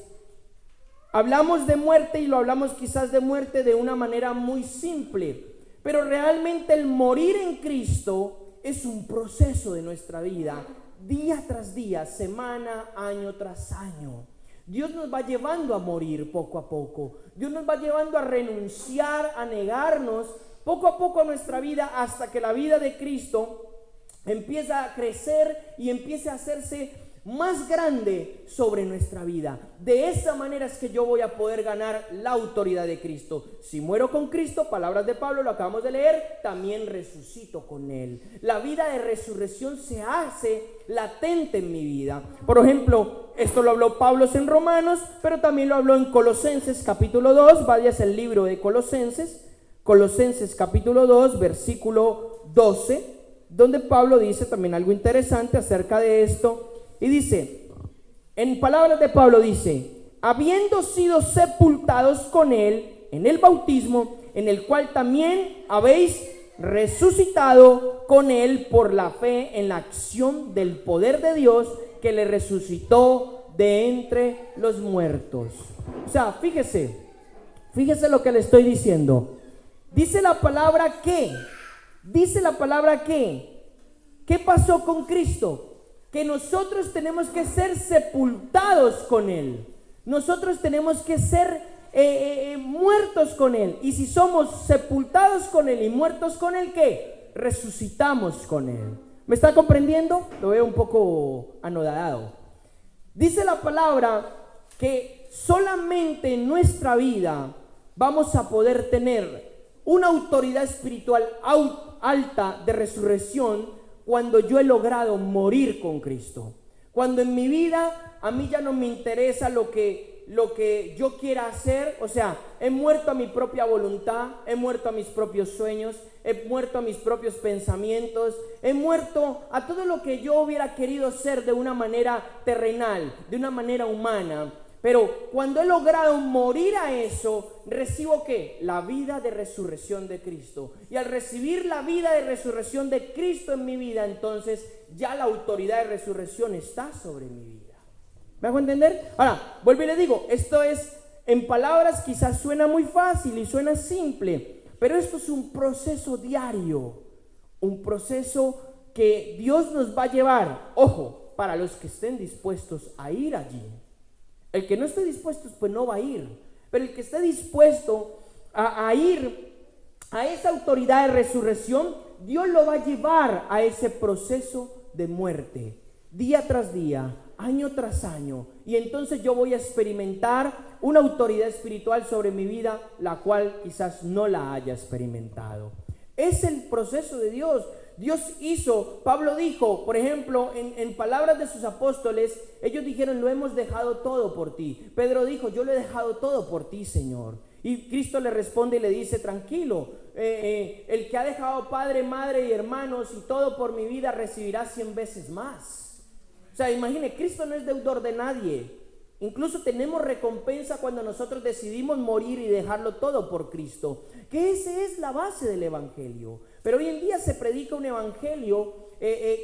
hablamos de muerte y lo hablamos quizás de muerte de una manera muy simple, pero realmente el morir en Cristo es un proceso de nuestra vida, día tras día, semana, año tras año. Dios nos va llevando a morir poco a poco. Dios nos va llevando a renunciar, a negarnos poco a poco a nuestra vida, hasta que la vida de Cristo empieza a crecer y empiece a hacerse más grande sobre nuestra vida. De esa manera es que yo voy a poder ganar la autoridad de Cristo. Si muero con Cristo, palabras de Pablo, lo acabamos de leer, también resucito con Él. La vida de resurrección se hace latente en mi vida. Por ejemplo, esto lo habló Pablo en Romanos, pero también lo habló en Colosenses capítulo 2. Vayas al libro de Colosenses capítulo 2, versículo 12, donde Pablo dice también algo interesante acerca de esto. Y dice, en palabras de Pablo dice: habiendo sido sepultados con Él en el bautismo, en el cual también habéis resucitado con Él por la fe en la acción del poder de Dios que le resucitó de entre los muertos. O sea, fíjese lo que le estoy diciendo. Dice la palabra que, ¿qué pasó con Cristo? Que nosotros tenemos que ser sepultados con Él. Nosotros tenemos que ser muertos con Él. Y si somos sepultados con Él y muertos con Él, ¿qué? Resucitamos con Él. ¿Me está comprendiendo? Lo veo un poco anodado. Dice la palabra que solamente en nuestra vida vamos a poder tener una autoridad espiritual alta de resurrección cuando yo he logrado morir con Cristo. Cuando en mi vida a mí ya no me interesa lo que yo quiera hacer. O sea, he muerto a mi propia voluntad, he muerto a mis propios sueños, he muerto a mis propios pensamientos, he muerto a todo lo que yo hubiera querido ser de una manera terrenal, de una manera humana. Pero cuando he logrado morir a eso, recibo ¿qué? La vida de resurrección de Cristo. Y al recibir la vida de resurrección de Cristo en mi vida, entonces ya la autoridad de resurrección está sobre mi vida. ¿Me hago entender? Ahora, vuelvo y le digo, esto es, en palabras quizás suena muy fácil y suena simple, pero esto es un proceso diario, un proceso que Dios nos va a llevar, ojo, para los que estén dispuestos a ir allí. El que no esté dispuesto, pues no va a ir. Pero el que esté dispuesto a ir a esa autoridad de resurrección, Dios lo va a llevar a ese proceso de muerte, día tras día, año tras año. Y entonces yo voy a experimentar una autoridad espiritual sobre mi vida, la cual quizás no la haya experimentado. Es el proceso de Dios. Dios hizo, Pablo dijo, por ejemplo, en palabras de sus apóstoles, ellos dijeron: lo hemos dejado todo por ti. Pedro dijo: yo lo he dejado todo por ti, Señor. Y Cristo le responde y le dice: tranquilo, el que ha dejado padre, madre y hermanos y todo por mi vida recibirá 100 veces más. O sea, imagine, Cristo no es deudor de nadie. Incluso tenemos recompensa cuando nosotros decidimos morir y dejarlo todo por Cristo, que esa es la base del evangelio. Pero hoy en día se predica un evangelio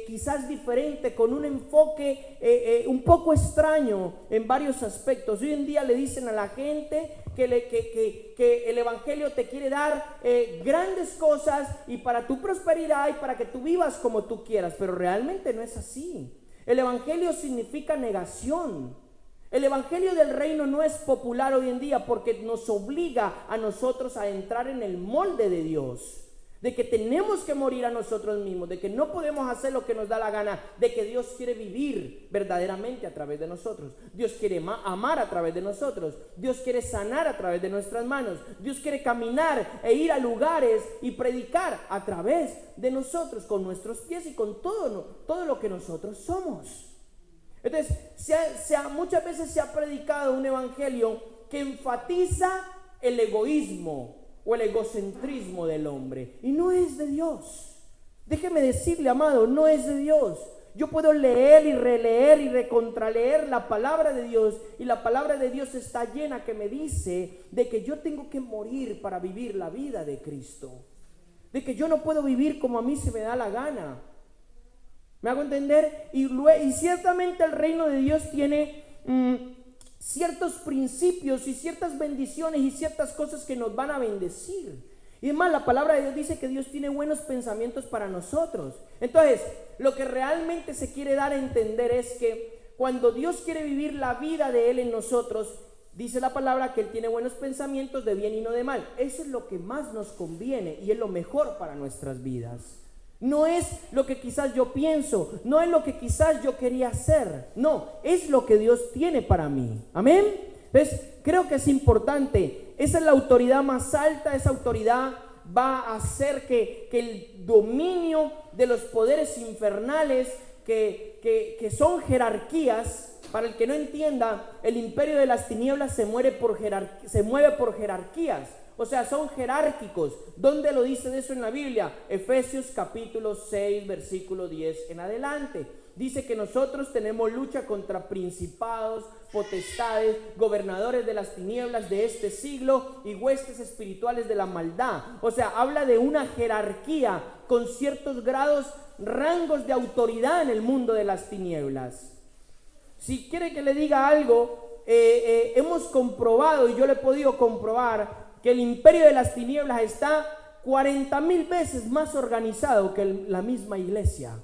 quizás diferente, con un enfoque un poco extraño en varios aspectos. Hoy en día le dicen a la gente que el Evangelio te quiere dar grandes cosas y para tu prosperidad y para que tú vivas como tú quieras, pero realmente no es así. El Evangelio significa negación. El Evangelio del reino no es popular hoy en día porque nos obliga a nosotros a entrar en el molde de Dios, de que tenemos que morir a nosotros mismos, de que no podemos hacer lo que nos da la gana, de que Dios quiere vivir verdaderamente a través de nosotros. Dios quiere amar a través de nosotros. Dios quiere sanar a través de nuestras manos. Dios quiere caminar e ir a lugares y predicar a través de nosotros, con nuestros pies y con todo lo que nosotros somos. Entonces, muchas veces se ha predicado un evangelio que enfatiza el egoísmo o el egocentrismo del hombre, y no es de Dios. Déjeme decirle, amado, no es de Dios. Yo puedo leer y releer y recontraleer la palabra de Dios, y la palabra de Dios está llena que me dice de que yo tengo que morir para vivir la vida de Cristo, de que yo no puedo vivir como a mí se me da la gana. ¿Me hago entender? Y ciertamente el reino de Dios tiene ciertos principios y ciertas bendiciones y ciertas cosas que nos van a bendecir. Y además la palabra de Dios dice que Dios tiene buenos pensamientos para nosotros. Entonces, lo que realmente se quiere dar a entender es que cuando Dios quiere vivir la vida de Él en nosotros, dice la palabra que Él tiene buenos pensamientos de bien y no de mal. Eso es lo que más nos conviene y es lo mejor para nuestras vidas. No es lo que quizás yo pienso, no es lo que quizás yo quería hacer, no, es lo que Dios tiene para mí. Amén. ¿Ves? Creo que es importante. Esa es la autoridad más alta. Esa autoridad va a hacer que el dominio de los poderes infernales, que son jerarquías, para el que no entienda, el imperio de las tinieblas se mueve por jerarquías. O sea, son jerárquicos. ¿Dónde lo dice de eso en la Biblia? Efesios capítulo 6, versículo 10 en adelante. Dice que nosotros tenemos lucha contra principados, potestades, gobernadores de las tinieblas de este siglo y huestes espirituales de la maldad. O sea, habla de una jerarquía con ciertos grados, rangos de autoridad en el mundo de las tinieblas. Si quiere que le diga algo, hemos comprobado, y yo lo he podido comprobar, que el imperio de las tinieblas está 40,000 veces más organizado que la misma iglesia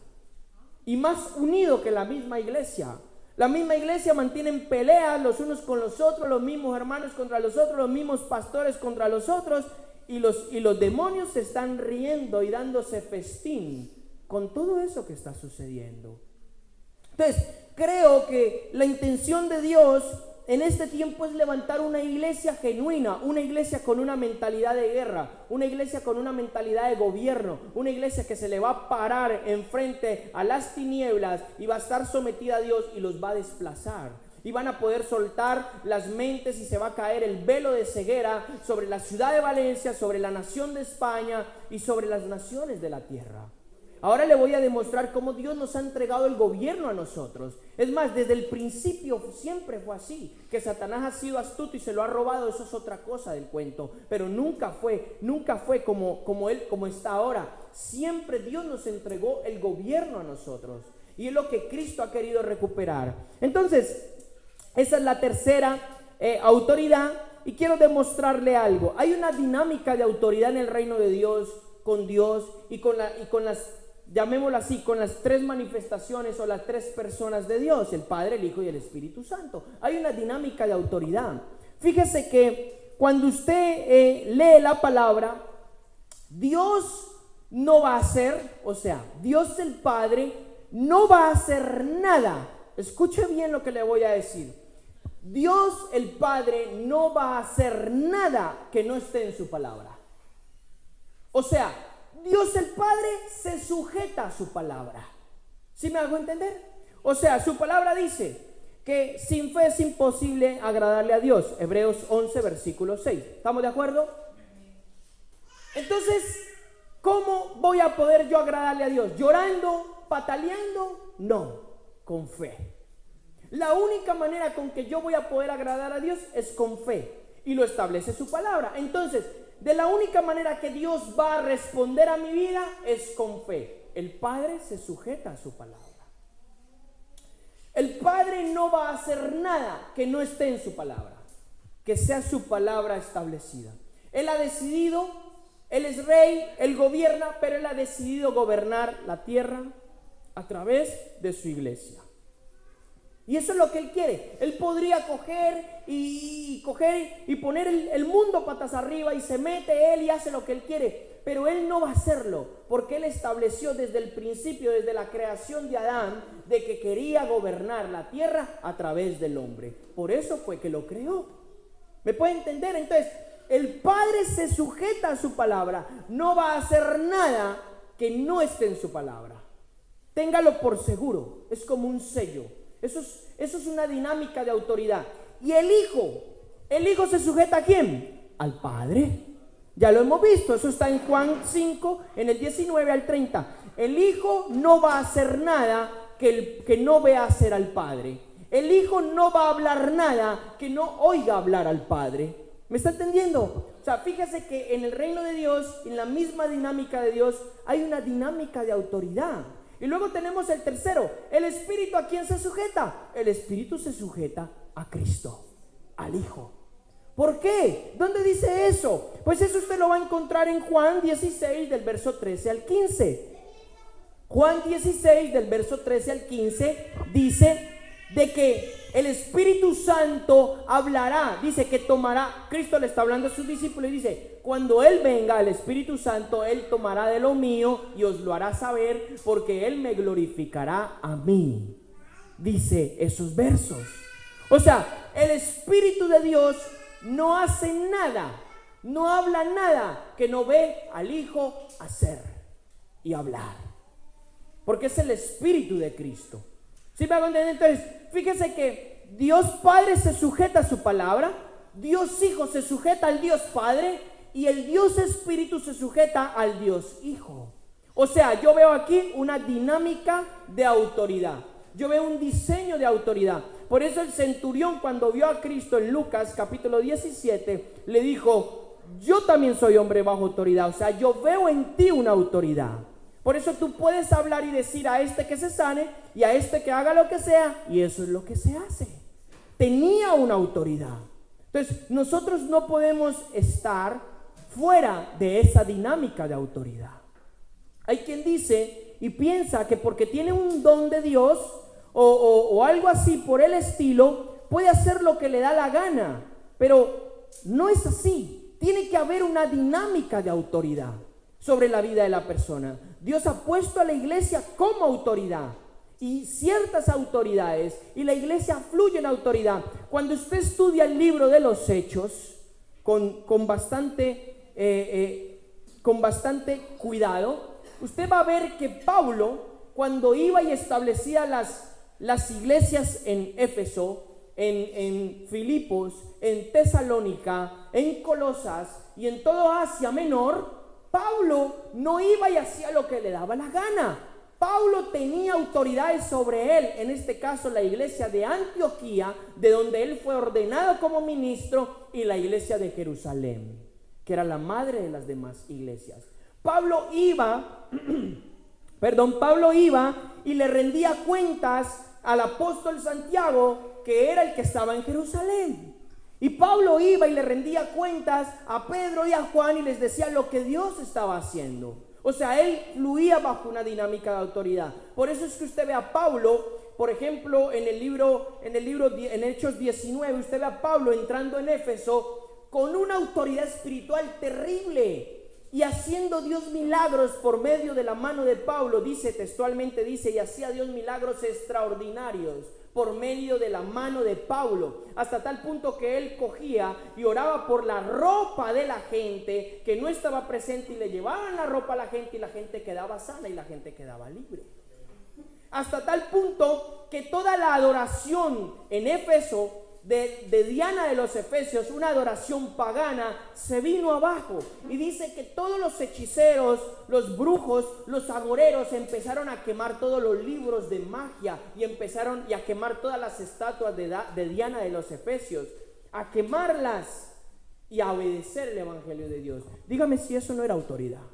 y más unido que la misma iglesia. La misma iglesia mantienen peleas los unos con los otros, los mismos hermanos contra los otros, los mismos pastores contra los otros, y los demonios se están riendo y dándose festín con todo eso que está sucediendo. Entonces, creo que la intención de Dios en este tiempo es levantar una iglesia genuina, una iglesia con una mentalidad de guerra, una iglesia con una mentalidad de gobierno, una iglesia que se le va a parar enfrente a las tinieblas y va a estar sometida a Dios y los va a desplazar. Y van a poder soltar las mentes y se va a caer el velo de ceguera sobre la ciudad de Valencia, sobre la nación de España y sobre las naciones de la tierra. Ahora le voy a demostrar cómo Dios nos ha entregado el gobierno a nosotros. Es más, desde el principio siempre fue así. Que Satanás ha sido astuto y se lo ha robado, eso es otra cosa del cuento. Pero nunca fue como está ahora. Siempre Dios nos entregó el gobierno a nosotros. Y es lo que Cristo ha querido recuperar. Entonces, esa es la tercera autoridad. Y quiero demostrarle algo. Hay una dinámica de autoridad en el reino de Dios, con Dios y con las, llamémoslo así, con las tres manifestaciones o las tres personas de Dios, el Padre, el Hijo y el Espíritu Santo. Hay una dinámica de autoridad. Fíjese que cuando usted lee la palabra, Dios no va a hacer, o sea, Dios el Padre no va a hacer nada. Escuche bien lo que le voy a decir. Dios el Padre no va a hacer nada que no esté en su palabra. O sea, Dios el Padre se sujeta a su palabra. ¿Sí me hago entender? O sea, su palabra dice que sin fe es imposible agradarle a Dios. Hebreos 11, versículo 6. ¿Estamos de acuerdo? Entonces, ¿cómo voy a poder yo agradarle a Dios? ¿Llorando? ¿Pataleando? No, con fe. La única manera con que yo voy a poder agradar a Dios es con fe. Y lo establece su palabra. Entonces, de la única manera que Dios va a responder a mi vida es con fe. El Padre se sujeta a su palabra. El Padre no va a hacer nada que no esté en su palabra. que sea su palabra establecida. Él ha decidido, Él es rey, Él gobierna, pero Él ha decidido gobernar la tierra a través de su iglesia. Y eso es lo que Él quiere. Él podría coger y poner el mundo patas arriba y se mete Él y hace lo que Él quiere. Pero Él no va a hacerlo, porque Él estableció desde el principio, desde la creación de Adán, de que quería gobernar la tierra a través del hombre. Por eso fue que lo creó. ¿Me puede entender? Entonces, el Padre se sujeta a su palabra. No va a hacer nada que no esté en su palabra. Téngalo por seguro. Es como un sello. Eso es una dinámica de autoridad. Y el Hijo se sujeta ¿a quién? Al Padre. Ya lo hemos visto, eso está en Juan 5, en el 19 al 30. El Hijo no va a hacer nada que no vea hacer al Padre. El Hijo no va a hablar nada que no oiga hablar al Padre. ¿Me está entendiendo? O sea, fíjese que en el reino de Dios, en la misma dinámica de Dios, hay una dinámica de autoridad. Y luego tenemos el tercero, el Espíritu. ¿A quién se sujeta? El Espíritu se sujeta a Cristo, al Hijo. ¿Por qué? ¿Dónde dice eso? Pues eso usted lo va a encontrar en Juan 16 del verso 13 al 15. Juan 16 del verso 13 al 15 dice de que el Espíritu Santo hablará, dice que tomará, Cristo le está hablando a sus discípulos y dice, cuando Él venga, el Espíritu Santo, Él tomará de lo mío y os lo hará saber, porque Él me glorificará a mí. Dice esos versos. O sea, el Espíritu de Dios no hace nada, no habla nada que no ve al Hijo hacer y hablar, porque es el Espíritu de Cristo. ¿Sí me hago entender? Entonces, fíjese que Dios Padre se sujeta a su palabra, Dios Hijo se sujeta al Dios Padre y el Dios Espíritu se sujeta al Dios Hijo. O sea, yo veo aquí una dinámica de autoridad, yo veo un diseño de autoridad. Por eso el centurión, cuando vio a Cristo en Lucas capítulo 17, le dijo, yo también soy hombre bajo autoridad. O sea, yo veo en ti una autoridad. Por eso tú puedes hablar y decir a este que se sane y a este que haga lo que sea, y eso es lo que se hace. Tenía una autoridad. Entonces, nosotros no podemos estar fuera de esa dinámica de autoridad. Hay quien dice y piensa que porque tiene un don de Dios o algo así por el estilo, puede hacer lo que le da la gana, pero no es así. Tiene que haber una dinámica de autoridad sobre la vida de la persona. Dios ha puesto a la iglesia como autoridad y ciertas autoridades, y la iglesia fluye en autoridad. Cuando usted estudia el libro de los Hechos con bastante cuidado, usted va a ver que Pablo, cuando iba y establecía las iglesias en Éfeso, en Filipos, en Tesalónica, en Colosas y en todo Asia Menor, Pablo no iba y hacía lo que le daba la gana. Pablo tenía autoridades sobre él, en este caso la iglesia de Antioquía, de donde él fue ordenado como ministro, y la iglesia de Jerusalén, que era la madre de las demás iglesias. Pablo iba y le rendía cuentas al apóstol Santiago, que era el que estaba en Jerusalén. Y Pablo iba y le rendía cuentas a Pedro y a Juan y les decía lo que Dios estaba haciendo. O sea, él fluía bajo una dinámica de autoridad. Por eso es que usted ve a Pablo, por ejemplo, en Hechos 19, usted ve a Pablo entrando en Éfeso con una autoridad espiritual terrible y haciendo Dios milagros por medio de la mano de Pablo. Dice textualmente, y hacía Dios milagros extraordinarios por medio de la mano de Pablo, hasta tal punto que él cogía y oraba por la ropa de la gente que no estaba presente, y le llevaban la ropa a la gente y la gente quedaba sana y la gente quedaba libre. Hasta tal punto que toda la adoración en Éfeso de Diana de los Efesios, una adoración pagana, se vino abajo. Y dice que todos los hechiceros, los brujos, los agoreros empezaron a quemar todos los libros de magia y empezaron a quemar todas las estatuas de Diana de los Efesios, a quemarlas y a obedecer el evangelio de Dios. Dígame si eso no era autoridad.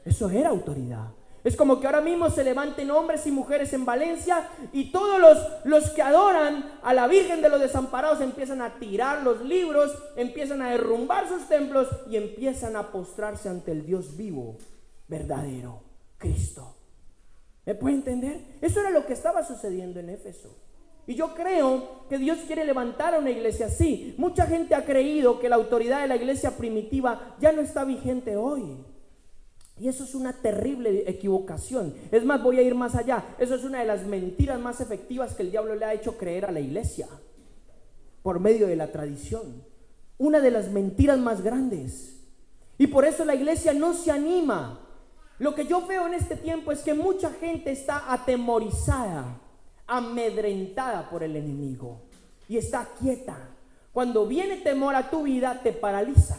Eso era autoridad. Es como que ahora mismo se levanten hombres y mujeres en Valencia y todos los que adoran a la Virgen de los Desamparados empiezan a tirar los libros, empiezan a derrumbar sus templos y empiezan a postrarse ante el Dios vivo, verdadero, Cristo. ¿Me puede entender? Eso era lo que estaba sucediendo en Éfeso. Y yo creo que Dios quiere levantar a una iglesia así. Mucha gente ha creído que la autoridad de la iglesia primitiva ya no está vigente hoy. Y eso es una terrible equivocación. Es más, voy a ir más allá. Eso es una de las mentiras más efectivas que el diablo le ha hecho creer a la iglesia por medio de la tradición. Una de las mentiras más grandes. Y por eso la iglesia no se anima. Lo que yo veo en este tiempo es que mucha gente está atemorizada, amedrentada por el enemigo y está quieta. Cuando viene temor a tu vida, te paraliza,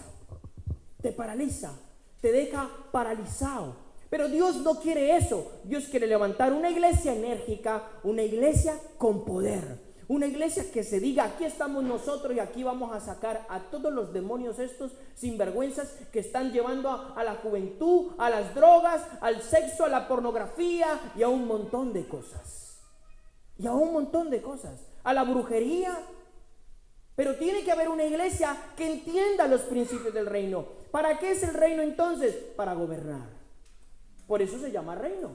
te deja paralizado. Pero Dios no quiere eso. Dios quiere levantar una iglesia enérgica, una iglesia con poder, una iglesia que se diga: aquí estamos nosotros y aquí vamos a sacar a todos los demonios estos sinvergüenzas que están llevando a la juventud, a las drogas, al sexo, a la pornografía y a un montón de cosas. A la brujería. Pero tiene que haber una iglesia que entienda los principios del reino. ¿Para qué es el reino entonces? Para gobernar. Por eso se llama reino.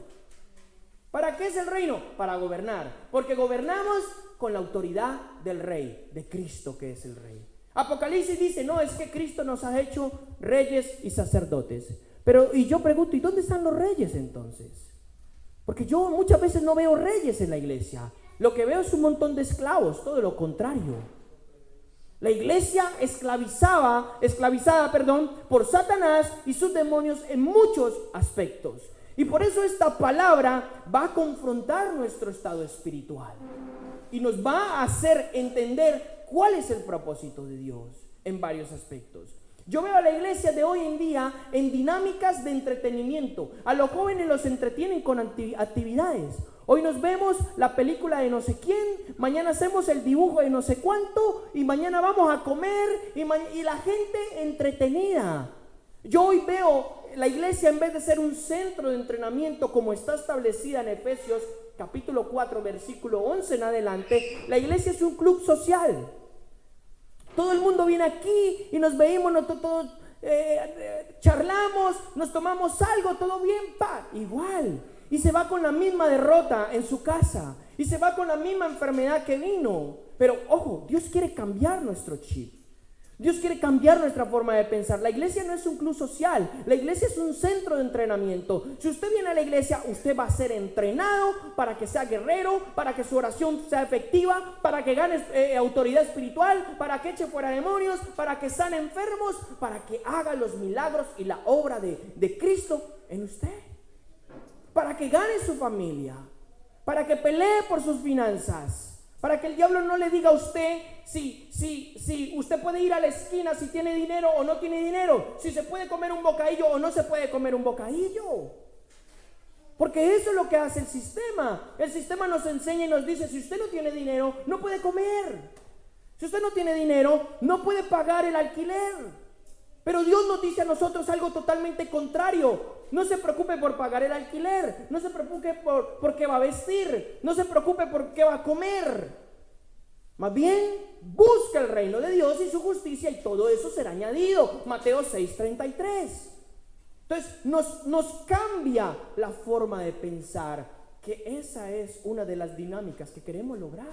¿Para qué es el reino? Para gobernar. Porque gobernamos con la autoridad del rey, de Cristo, que es el rey. Apocalipsis dice: no, es que Cristo nos ha hecho reyes y sacerdotes. Pero, y yo pregunto, ¿y dónde están los reyes entonces? Porque yo muchas veces no veo reyes en la iglesia. Lo que veo es un montón de esclavos, todo lo contrario. La iglesia esclavizada, por Satanás y sus demonios en muchos aspectos. Y por eso esta palabra va a confrontar nuestro estado espiritual y nos va a hacer entender cuál es el propósito de Dios en varios aspectos. Yo veo a la iglesia de hoy en día en dinámicas de entretenimiento. A los jóvenes los entretienen con actividades. Hoy nos vemos la película de no sé quién, mañana hacemos el dibujo de no sé cuánto y mañana vamos a comer y la gente entretenida. Yo hoy veo la iglesia, en vez de ser un centro de entrenamiento como está establecida en Efesios capítulo 4 versículo 11 en adelante, la iglesia es un club social. Todo el mundo viene aquí y nos veíamos, todos charlamos, nos tomamos algo, todo bien, igual. Y se va con la misma derrota en su casa. Y se va con la misma enfermedad que vino. Pero ojo, Dios quiere cambiar nuestro chip. Dios quiere cambiar nuestra forma de pensar. La iglesia no es un club social. La iglesia es un centro de entrenamiento. Si usted viene a la iglesia, usted va a ser entrenado para que sea guerrero, para que su oración sea efectiva, para que gane autoridad espiritual, para que eche fuera demonios, para que sane enfermos, para que haga los milagros y la obra de Cristo en usted. Para que gane su familia, para que pelee por sus finanzas, para que el diablo no le diga a usted si usted puede ir a la esquina, si tiene dinero o no tiene dinero, si se puede comer un bocadillo o no se puede comer un bocadillo. Porque eso es lo que hace el sistema. El sistema nos enseña y nos dice: si usted no tiene dinero, no puede comer. Si usted no tiene dinero, no puede pagar el alquiler. Pero Dios nos dice a nosotros algo totalmente contrario. No se preocupe por pagar el alquiler, no se preocupe por qué va a vestir, no se preocupe por qué va a comer. Más bien, busca el reino de Dios y su justicia y todo eso será añadido. Mateo 6:33. Entonces nos cambia la forma de pensar, que esa es una de las dinámicas que queremos lograr.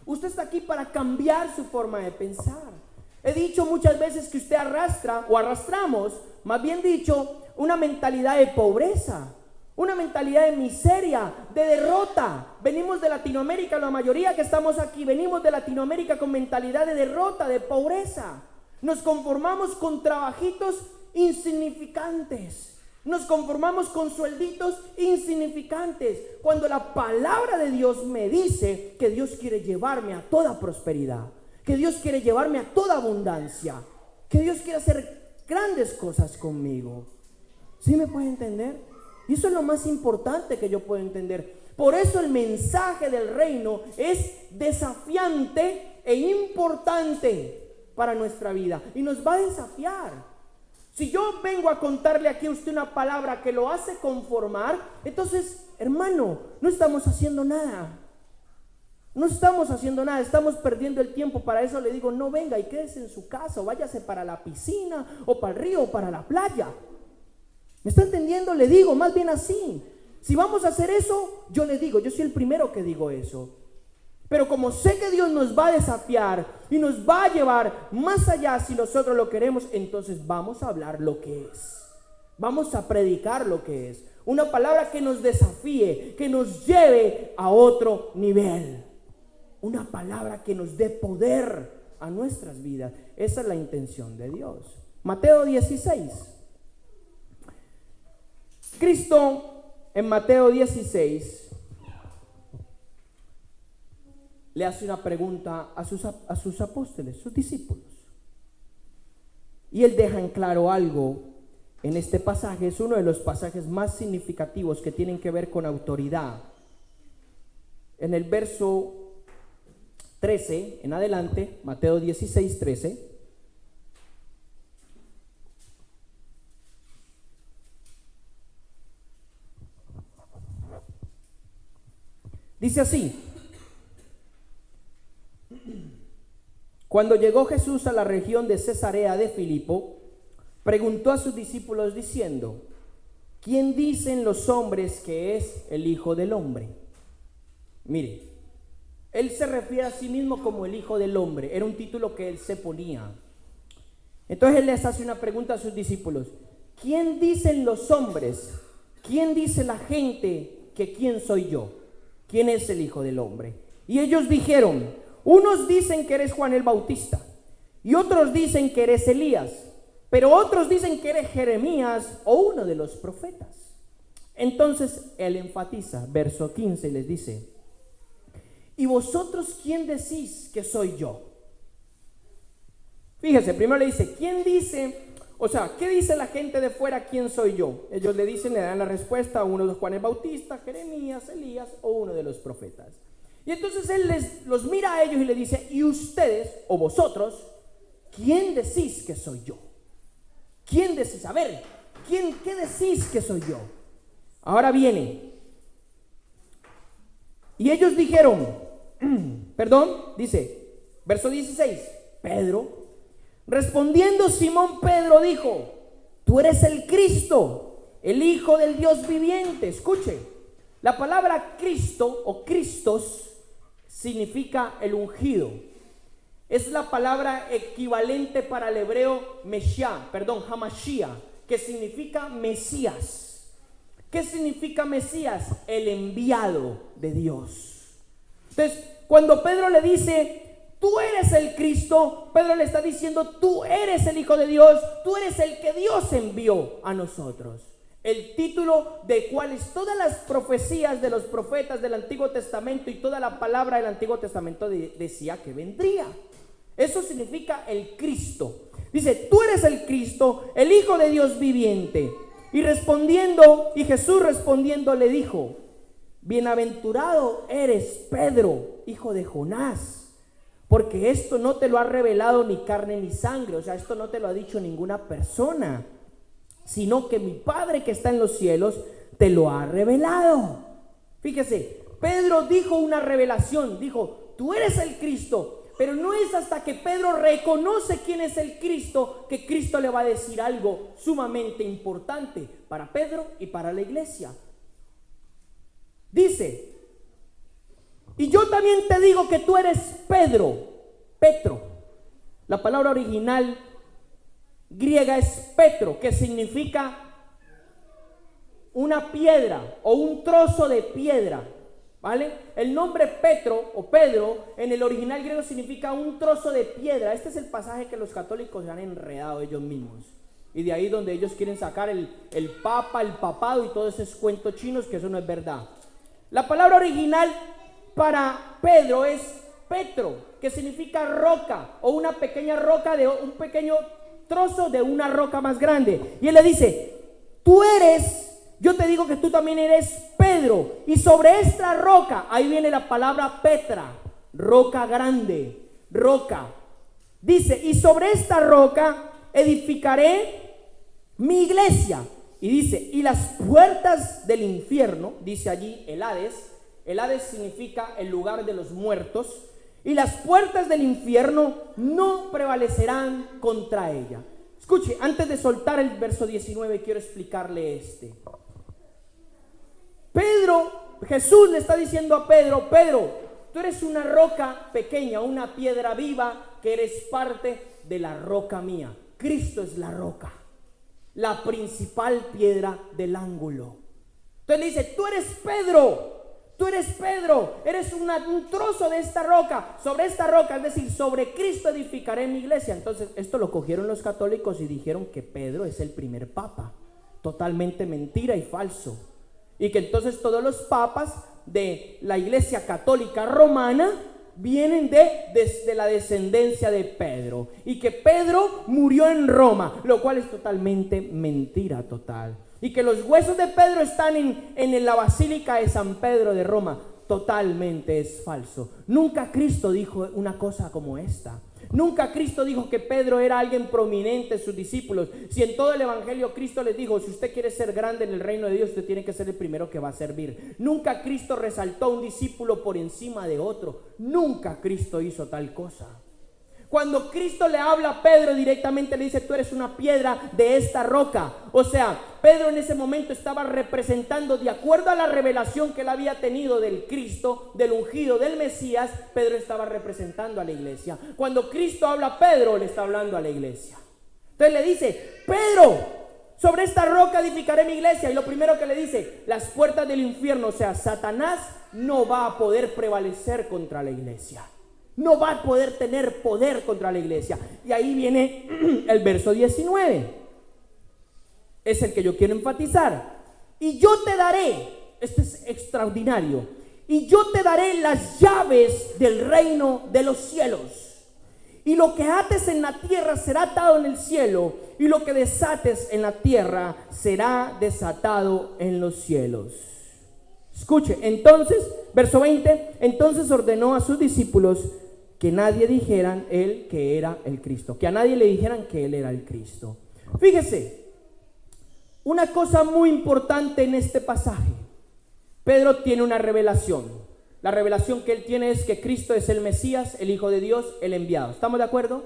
Usted está aquí para cambiar su forma de pensar. He dicho muchas veces que usted arrastra o arrastramos, más bien dicho, una mentalidad de pobreza, una mentalidad de miseria, de derrota. Venimos de Latinoamérica, la mayoría que estamos aquí, venimos de Latinoamérica con mentalidad de derrota, de pobreza. Nos conformamos con trabajitos insignificantes. Nos conformamos con suelditos insignificantes. Cuando la palabra de Dios me dice que Dios quiere llevarme a toda prosperidad, que Dios quiere llevarme a toda abundancia, que Dios quiere hacer grandes cosas conmigo. ¿Sí me puede entender? Y eso es lo más importante que yo puedo entender. Por eso el mensaje del reino es desafiante e importante para nuestra vida. Y nos va a desafiar. Si yo vengo a contarle aquí a usted una palabra que lo hace conformar, entonces, hermano, no estamos haciendo nada. No estamos haciendo nada, estamos perdiendo el tiempo. Para eso le digo, no venga y quédese en su casa, o váyase para la piscina, o para el río, o para la playa. ¿Me está entendiendo? Le digo, más bien así. Si vamos a hacer eso, yo le digo, yo soy el primero que digo eso. Pero como sé que Dios nos va a desafiar y nos va a llevar más allá si nosotros lo queremos, entonces vamos a hablar lo que es. Vamos a predicar lo que es. Una palabra que nos desafíe, que nos lleve a otro nivel. Una palabra que nos dé poder a nuestras vidas. Esa es la intención de Dios. Mateo 16. Cristo en Mateo 16 le hace una pregunta a sus apóstoles, sus discípulos. Y él deja en claro algo en este pasaje. Es uno de los pasajes más significativos que tienen que ver con autoridad. En el verso 13 en adelante, Mateo 16, 13. Dice así: cuando llegó Jesús a la región de Cesarea de Filipo, preguntó a sus discípulos diciendo: ¿quién dicen los hombres que es el Hijo del Hombre? Mire, él se refiere a sí mismo como el Hijo del Hombre. Era un título que él se ponía. Entonces él les hace una pregunta a sus discípulos: ¿quién dicen los hombres? ¿Quién dice la gente que quién soy yo? ¿Quién es el Hijo del Hombre? Y ellos dijeron: unos dicen que eres Juan el Bautista, y otros dicen que eres Elías, pero otros dicen que eres Jeremías o uno de los profetas. Entonces él enfatiza, verso 15, y les dice: ¿y vosotros quién decís que soy yo? Fíjese, primero le dice, ¿quién dice? O sea, ¿qué dice la gente de fuera? ¿Quién soy yo? Ellos le dicen, le dan la respuesta: uno de Juan el Bautista, Jeremías, Elías o uno de los profetas. Y entonces él los mira a ellos y le dice: ¿y ustedes o vosotros quién decís que soy yo? ¿Quién decís? A ver, ¿qué decís que soy yo? Ahora viene. Y ellos dijeron, dice, verso 16, Pedro. Respondiendo Simón Pedro dijo: tú eres el Cristo, el Hijo del Dios viviente. Escuche, la palabra Cristo o Cristos significa el ungido. Es la palabra equivalente para el hebreo Hamashiach, que significa Mesías. ¿Qué significa Mesías? El enviado de Dios. Entonces, cuando Pedro le dice: tú eres el Cristo, Pedro le está diciendo: tú eres el Hijo de Dios, tú eres el que Dios envió a nosotros. El título de cuales todas las profecías de los profetas del Antiguo Testamento y toda la palabra del Antiguo Testamento decía que vendría. Eso significa el Cristo. Dice: tú eres el Cristo, el Hijo de Dios viviente. Y Jesús respondiendo le dijo: bienaventurado eres Pedro, hijo de Jonás, porque esto no te lo ha revelado ni carne ni sangre. O sea, esto no te lo ha dicho ninguna persona, sino que mi Padre que está en los cielos te lo ha revelado. Fíjese, Pedro dijo una revelación, dijo: tú eres el Cristo. Pero no es hasta que Pedro reconoce quién es el Cristo que Cristo le va a decir algo sumamente importante para Pedro y para la iglesia. Dice: y yo también te digo que tú eres Petro. La palabra original griega es Petro, que significa una piedra o un trozo de piedra, ¿vale? El nombre Petro o Pedro en el original griego significa un trozo de piedra. Este es el pasaje que los católicos se han enredado ellos mismos. Y de ahí donde ellos quieren sacar el papa, el papado y todos esos cuentos chinos, que eso no es verdad. La palabra original para Pedro es Petro, que significa roca o una pequeña roca, de un pequeño trozo de una roca más grande. Y él le dice: yo te digo que tú también eres Pedro, y sobre esta roca, ahí viene la palabra Petra, roca grande, roca. Dice: y sobre esta roca edificaré mi iglesia. Y dice, y las puertas del infierno, dice allí el Hades significa el lugar de los muertos, y las puertas del infierno no prevalecerán contra ella. Escuche, antes de soltar el verso 19, quiero explicarle Jesús le está diciendo a Pedro, tú eres una roca pequeña, una piedra viva, que eres parte de la roca mía. Cristo es la roca, la principal piedra del ángulo. Entonces le dice, tú eres Pedro, eres un trozo de esta roca. Sobre esta roca, es decir, sobre Cristo edificaré mi iglesia. Entonces esto lo cogieron los católicos y dijeron que Pedro es el primer papa. Totalmente mentira y falso. Y que entonces todos los papas de la iglesia católica romana vienen desde la descendencia de Pedro, y que Pedro murió en Roma, lo cual es totalmente mentira total. Y que los huesos de Pedro están en la Basílica de San Pedro de Roma. Totalmente es falso. Nunca Cristo dijo una cosa como esta. Nunca Cristo dijo que Pedro era alguien prominente en sus discípulos. Si en todo el evangelio Cristo les dijo, si usted quiere ser grande en el reino de Dios, usted tiene que ser el primero que va a servir. Nunca Cristo resaltó a un discípulo por encima de otro. Nunca Cristo hizo tal cosa. Cuando Cristo le habla a Pedro directamente, le dice, tú eres una piedra de esta roca. O sea, Pedro en ese momento estaba representando, de acuerdo a la revelación que él había tenido del Cristo, del ungido, del Mesías, Pedro estaba representando a la iglesia. Cuando Cristo habla a Pedro, le está hablando a la iglesia. Entonces le dice, Pedro, sobre esta roca edificaré mi iglesia. Y lo primero que le dice, las puertas del infierno, o sea, Satanás no va a poder prevalecer contra la iglesia. No va a poder tener poder contra la iglesia. Y ahí viene el verso 19. Es el que yo quiero enfatizar. Y yo te daré, este es extraordinario, y yo te daré las llaves del reino de los cielos. Y lo que ates en la tierra será atado en el cielo, y lo que desates en la tierra será desatado en los cielos. Escuche, entonces, verso 20, entonces ordenó a sus discípulos que nadie dijeran él que era el Cristo, que a nadie le dijeran que él era el Cristo. Fíjese, una cosa muy importante en este pasaje. Pedro tiene una revelación. La revelación que él tiene es que Cristo es el Mesías, el Hijo de Dios, el enviado. ¿Estamos de acuerdo?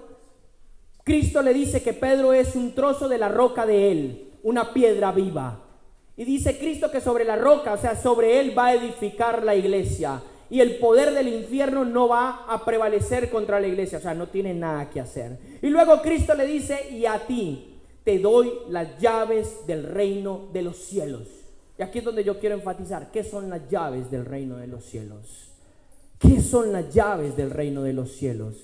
Cristo le dice que Pedro es un trozo de la roca de él, una piedra viva. Y dice Cristo que sobre la roca, o sea, sobre él va a edificar la iglesia. Y el poder del infierno no va a prevalecer contra la iglesia, o sea, no tiene nada que hacer. Y luego Cristo le dice, y a ti te doy las llaves del reino de los cielos. Y aquí es donde yo quiero enfatizar, ¿qué son las llaves del reino de los cielos? ¿Qué son las llaves del reino de los cielos?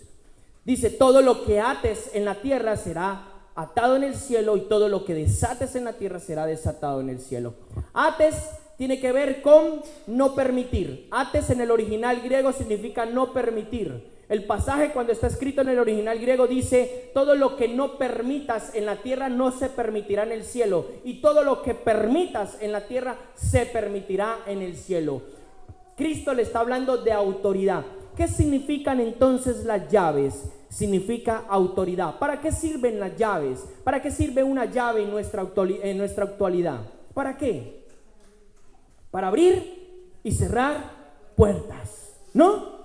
Dice, todo lo que ates en la tierra será atado en el cielo, y todo lo que desates en la tierra será desatado en el cielo. Ates tiene que ver con no permitir. Ates en el original griego significa no permitir. El pasaje, cuando está escrito en el original griego, dice, todo lo que no permitas en la tierra no se permitirá en el cielo, y todo lo que permitas en la tierra se permitirá en el cielo. Cristo le está hablando de autoridad. ¿Qué significan entonces las llaves? Significa autoridad. ¿Para qué sirven las llaves? ¿Para qué sirve una llave en nuestra actualidad? ¿Para qué? Para abrir y cerrar puertas, ¿no?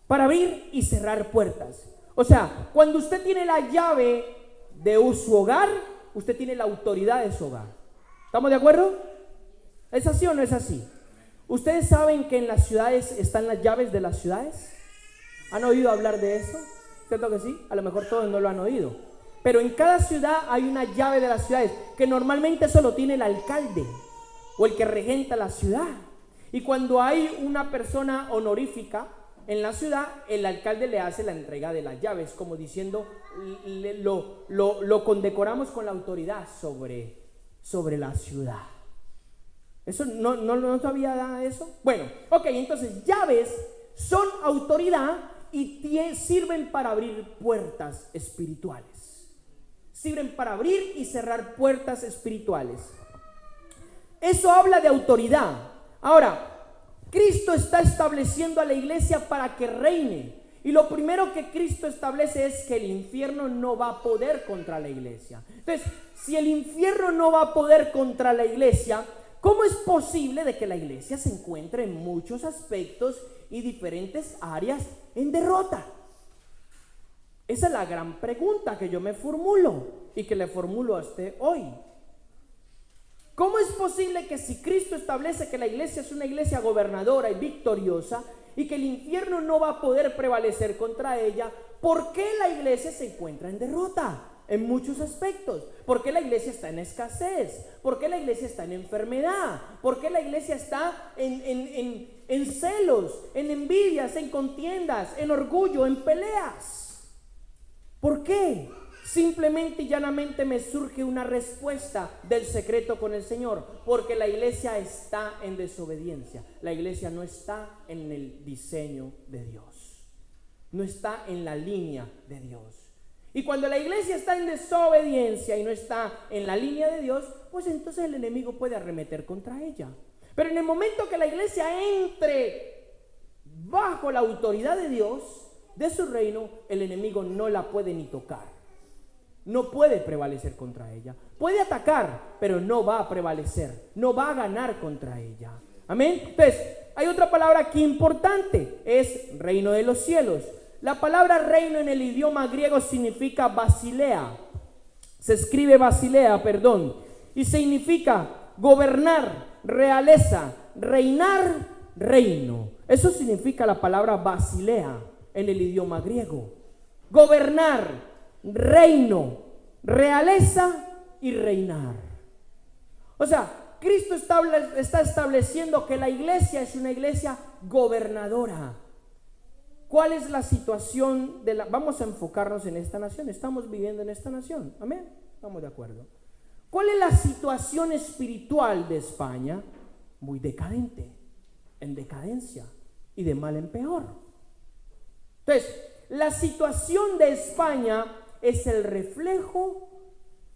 Para abrir y cerrar puertas. O sea, cuando usted tiene la llave de su hogar, usted tiene la autoridad de su hogar. ¿Estamos de acuerdo? ¿Es así o no es así? ¿Ustedes saben que en las ciudades están las llaves de las ciudades? ¿Han oído hablar de eso? ¿Cierto que sí? A lo mejor todos no lo han oído. Pero en cada ciudad hay una llave de las ciudades que normalmente solo tiene el alcalde o el que regenta la ciudad. Y cuando hay una persona honorífica en la ciudad, el alcalde le hace la entrega de las llaves, como diciendo, lo condecoramos con la autoridad sobre la ciudad. ¿Eso no sabía nada de eso? Bueno, ok, entonces llaves son autoridad y sirven para abrir puertas espirituales. Sirven para abrir y cerrar puertas espirituales. Eso habla de autoridad. Ahora, Cristo está estableciendo a la iglesia para que reine. Y lo primero que Cristo establece es que el infierno no va a poder contra la iglesia. Entonces, si el infierno no va a poder contra la iglesia, ¿cómo es posible de que la iglesia se encuentre en muchos aspectos y diferentes áreas en derrota? Esa es la gran pregunta que yo me formulo y que le formulo a usted hoy. ¿Cómo es posible que si Cristo establece que la iglesia es una iglesia gobernadora y victoriosa y que el infierno no va a poder prevalecer contra ella, ¿por qué la iglesia se encuentra en derrota en muchos aspectos? ¿Por qué la iglesia está en escasez? ¿Por qué la iglesia está en enfermedad? ¿Por qué la iglesia está en celos, en envidias, en contiendas, en orgullo, en peleas? ¿Por qué? Simplemente y llanamente me surge una respuesta del secreto con el Señor, porque la iglesia está en desobediencia. La iglesia no está en el diseño de Dios, no está en la línea de Dios. Y cuando la iglesia está en desobediencia y no está en la línea de Dios, pues entonces el enemigo puede arremeter contra ella. Pero en el momento que la iglesia entre bajo la autoridad de Dios, de su reino, el enemigo no la puede ni tocar. No puede prevalecer contra ella. Puede atacar, pero no va a prevalecer, no va a ganar contra ella. Amén. Entonces, hay otra palabra aquí importante, es reino de los cielos. La palabra reino en el idioma griego significa basilea. Se escribe basilea, y significa gobernar, realeza, reinar, reino. Eso significa la palabra basilea en el idioma griego. Gobernar, reino, realeza y reinar. O sea, Cristo está estableciendo que la iglesia es una iglesia gobernadora. ¿Cuál es la situación vamos a enfocarnos en esta nación? Estamos viviendo en esta nación, amén, estamos de acuerdo. ¿Cuál es la situación espiritual de España? Muy decadente, en decadencia y de mal en peor. Entonces, la situación de España es el reflejo,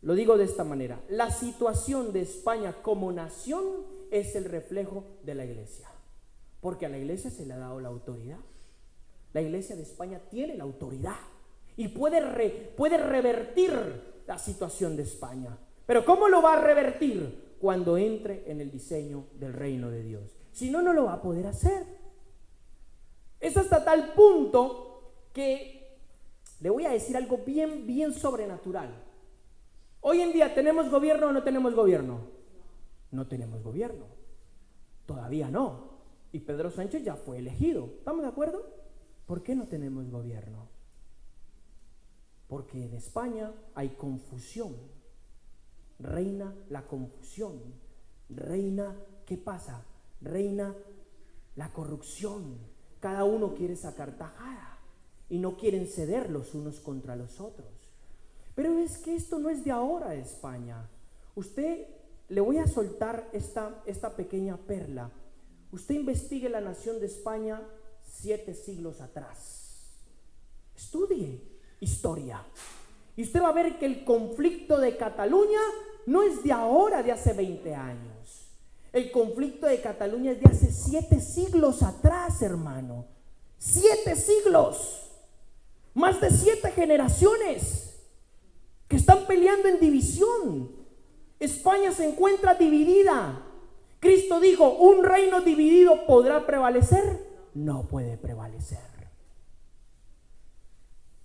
lo digo de esta manera, la situación de España como nación es el reflejo de la iglesia, porque a la iglesia se le ha dado la autoridad. La iglesia de España tiene la autoridad y puede revertir la situación de España. Pero ¿cómo lo va a revertir? Cuando entre en el diseño del reino de Dios. Si no, no lo va a poder hacer. Es hasta tal punto que le voy a decir algo bien sobrenatural. Hoy en día, ¿tenemos gobierno o no tenemos gobierno? No tenemos gobierno. Todavía no. Y Pedro Sánchez ya fue elegido. ¿Estamos de acuerdo? ¿Por qué no tenemos gobierno? Porque en España hay confusión. Reina la confusión. Reina, ¿qué pasa? Reina la corrupción. Cada uno quiere sacar tajada y no quieren ceder los unos contra los otros. Pero es que esto no es de ahora de España. Le voy a soltar esta pequeña perla. Usted investigue la nación de España 7 siglos atrás. Estudie historia. Y usted va a ver que el conflicto de Cataluña no es de ahora, de hace 20 años. El conflicto de Cataluña es de hace 7 siglos atrás, hermano. 7 siglos. Más de 7 generaciones que están peleando en división. España se encuentra dividida. Cristo dijo, ¿un reino dividido podrá prevalecer? No puede prevalecer.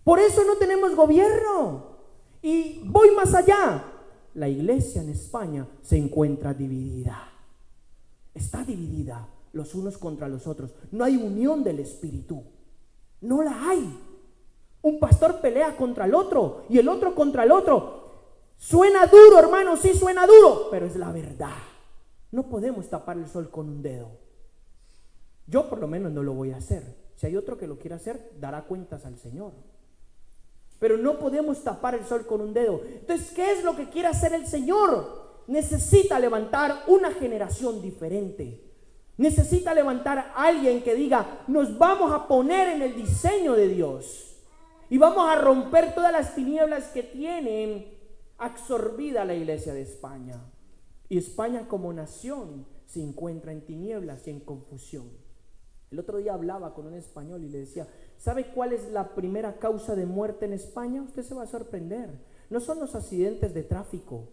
Por eso no tenemos gobierno. Y voy más allá. La iglesia en España se encuentra dividida. Está dividida los unos contra los otros. No hay unión del espíritu. No la hay. Un pastor pelea contra el otro y el otro contra el otro. Suena duro, hermano, sí suena duro, pero es la verdad. No podemos tapar el sol con un dedo. Yo por lo menos no lo voy a hacer. Si hay otro que lo quiera hacer, dará cuentas al Señor. Pero no podemos tapar el sol con un dedo. Entonces, ¿qué es lo que quiere hacer el Señor? Necesita levantar una generación diferente. Necesita levantar a alguien que diga, nos vamos a poner en el diseño de Dios. Y vamos a romper todas las tinieblas que tienen absorbida la iglesia de España. Y España como nación se encuentra en tinieblas y en confusión. El otro día hablaba con un español y le decía, ¿Sabe cuál es la primera causa de muerte en España? Usted se va a sorprender. No son los accidentes de tráfico,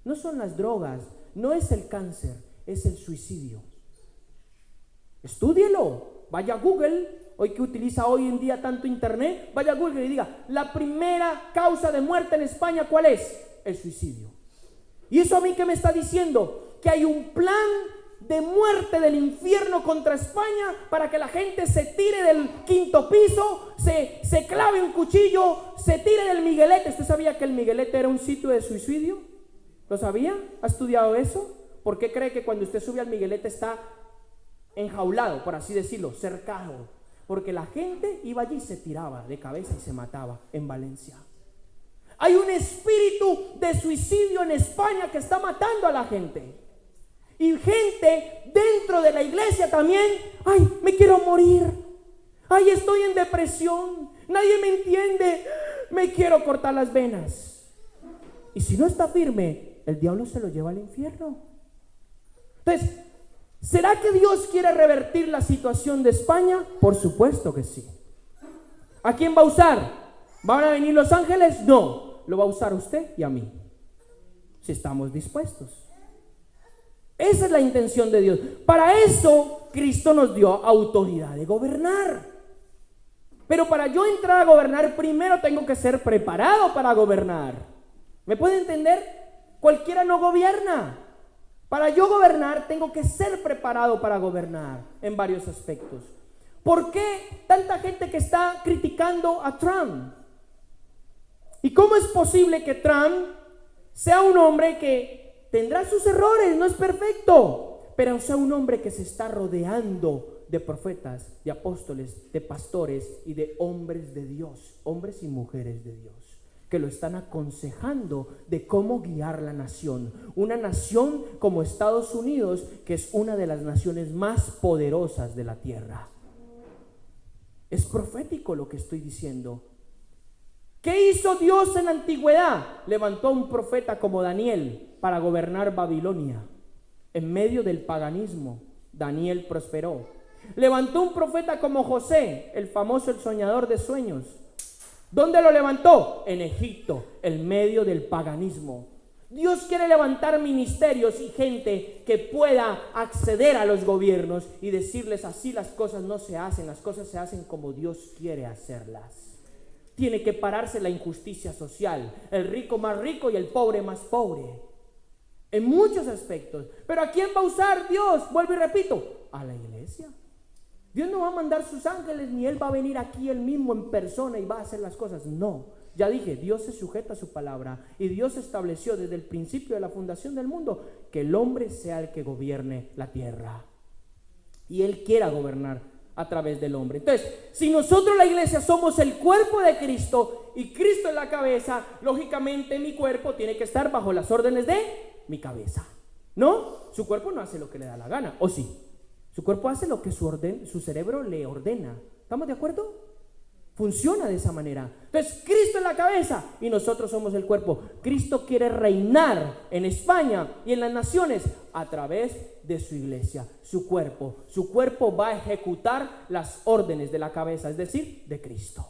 no son las drogas, no es el cáncer, es el suicidio. Estúdielo, vaya a Google, hoy que utiliza hoy en día tanto internet, vaya a Google y diga, la primera causa de muerte en España, ¿cuál es? El suicidio. ¿Y eso a mí qué me está diciendo? Que hay un plan de muerte del infierno contra España para que la gente se tire del quinto piso, se clave un cuchillo, se tire del Miguelete. ¿Usted sabía que el Miguelete era un sitio de suicidio? ¿Lo sabía? ¿Ha estudiado eso? ¿Por qué cree que cuando usted sube al Miguelete está enjaulado, por así decirlo, cercado? Porque la gente iba allí y se tiraba de cabeza y se mataba en Valencia. Hay un espíritu de suicidio en España que está matando a la gente. Y gente dentro de la iglesia también, ay, me quiero morir, ay, estoy en depresión, nadie me entiende, me quiero cortar las venas. Y si no está firme, el diablo se lo lleva al infierno. Entonces, ¿será que Dios quiere revertir la situación de España? Por supuesto que sí. ¿A quién va a usar? ¿Van a venir los ángeles? No, lo va a usar usted y a mí, si estamos dispuestos. Esa es la intención de Dios. Para eso Cristo nos dio autoridad de gobernar. Pero para yo entrar a gobernar, primero tengo que ser preparado para gobernar. ¿Me puede entender? Cualquiera no gobierna. Para yo gobernar, tengo que ser preparado para gobernar en varios aspectos. ¿Por qué tanta gente que está criticando a Trump? ¿Y cómo es posible que Trump sea un hombre que tendrá sus errores, no es perfecto, pero sea un hombre que se está rodeando de profetas, de apóstoles, de pastores y de hombres de Dios, hombres y mujeres de Dios, que lo están aconsejando de cómo guiar la nación? Una nación como Estados Unidos, que es una de las naciones más poderosas de la tierra. Es profético lo que estoy diciendo. ¿Qué hizo Dios en la antigüedad? Levantó a un profeta como Daniel para gobernar Babilonia. En medio del paganismo, Daniel prosperó. Levantó un profeta como José, el famoso el soñador de sueños. ¿Dónde lo levantó? En Egipto, en medio del paganismo. Dios quiere levantar ministerios y gente que pueda acceder a los gobiernos y decirles: así las cosas no se hacen, las cosas se hacen como Dios quiere hacerlas. Tiene que pararse la injusticia social, el rico más rico y el pobre más pobre, en muchos aspectos. Pero ¿a quién va a usar Dios? Vuelvo y repito, a la iglesia. Dios no va a mandar sus ángeles, ni Él va a venir aquí Él mismo en persona y va a hacer las cosas. No, ya dije, Dios se sujeta a su palabra y Dios estableció desde el principio de la fundación del mundo que el hombre sea el que gobierne la tierra. Y Él quiera gobernar a través del hombre. Entonces, si nosotros la iglesia somos el cuerpo de Cristo y Cristo es la cabeza, lógicamente mi cuerpo tiene que estar bajo las órdenes de mi cabeza. ¿No? Su cuerpo no hace lo que le da la gana, ¿o sí? Su cuerpo hace lo que su cerebro le ordena. ¿Estamos de acuerdo? Funciona de esa manera. Entonces, Cristo es la cabeza y nosotros somos el cuerpo. Cristo quiere reinar en España y en las naciones a través de su iglesia, su cuerpo. Su cuerpo va a ejecutar las órdenes de la cabeza, es decir, de Cristo.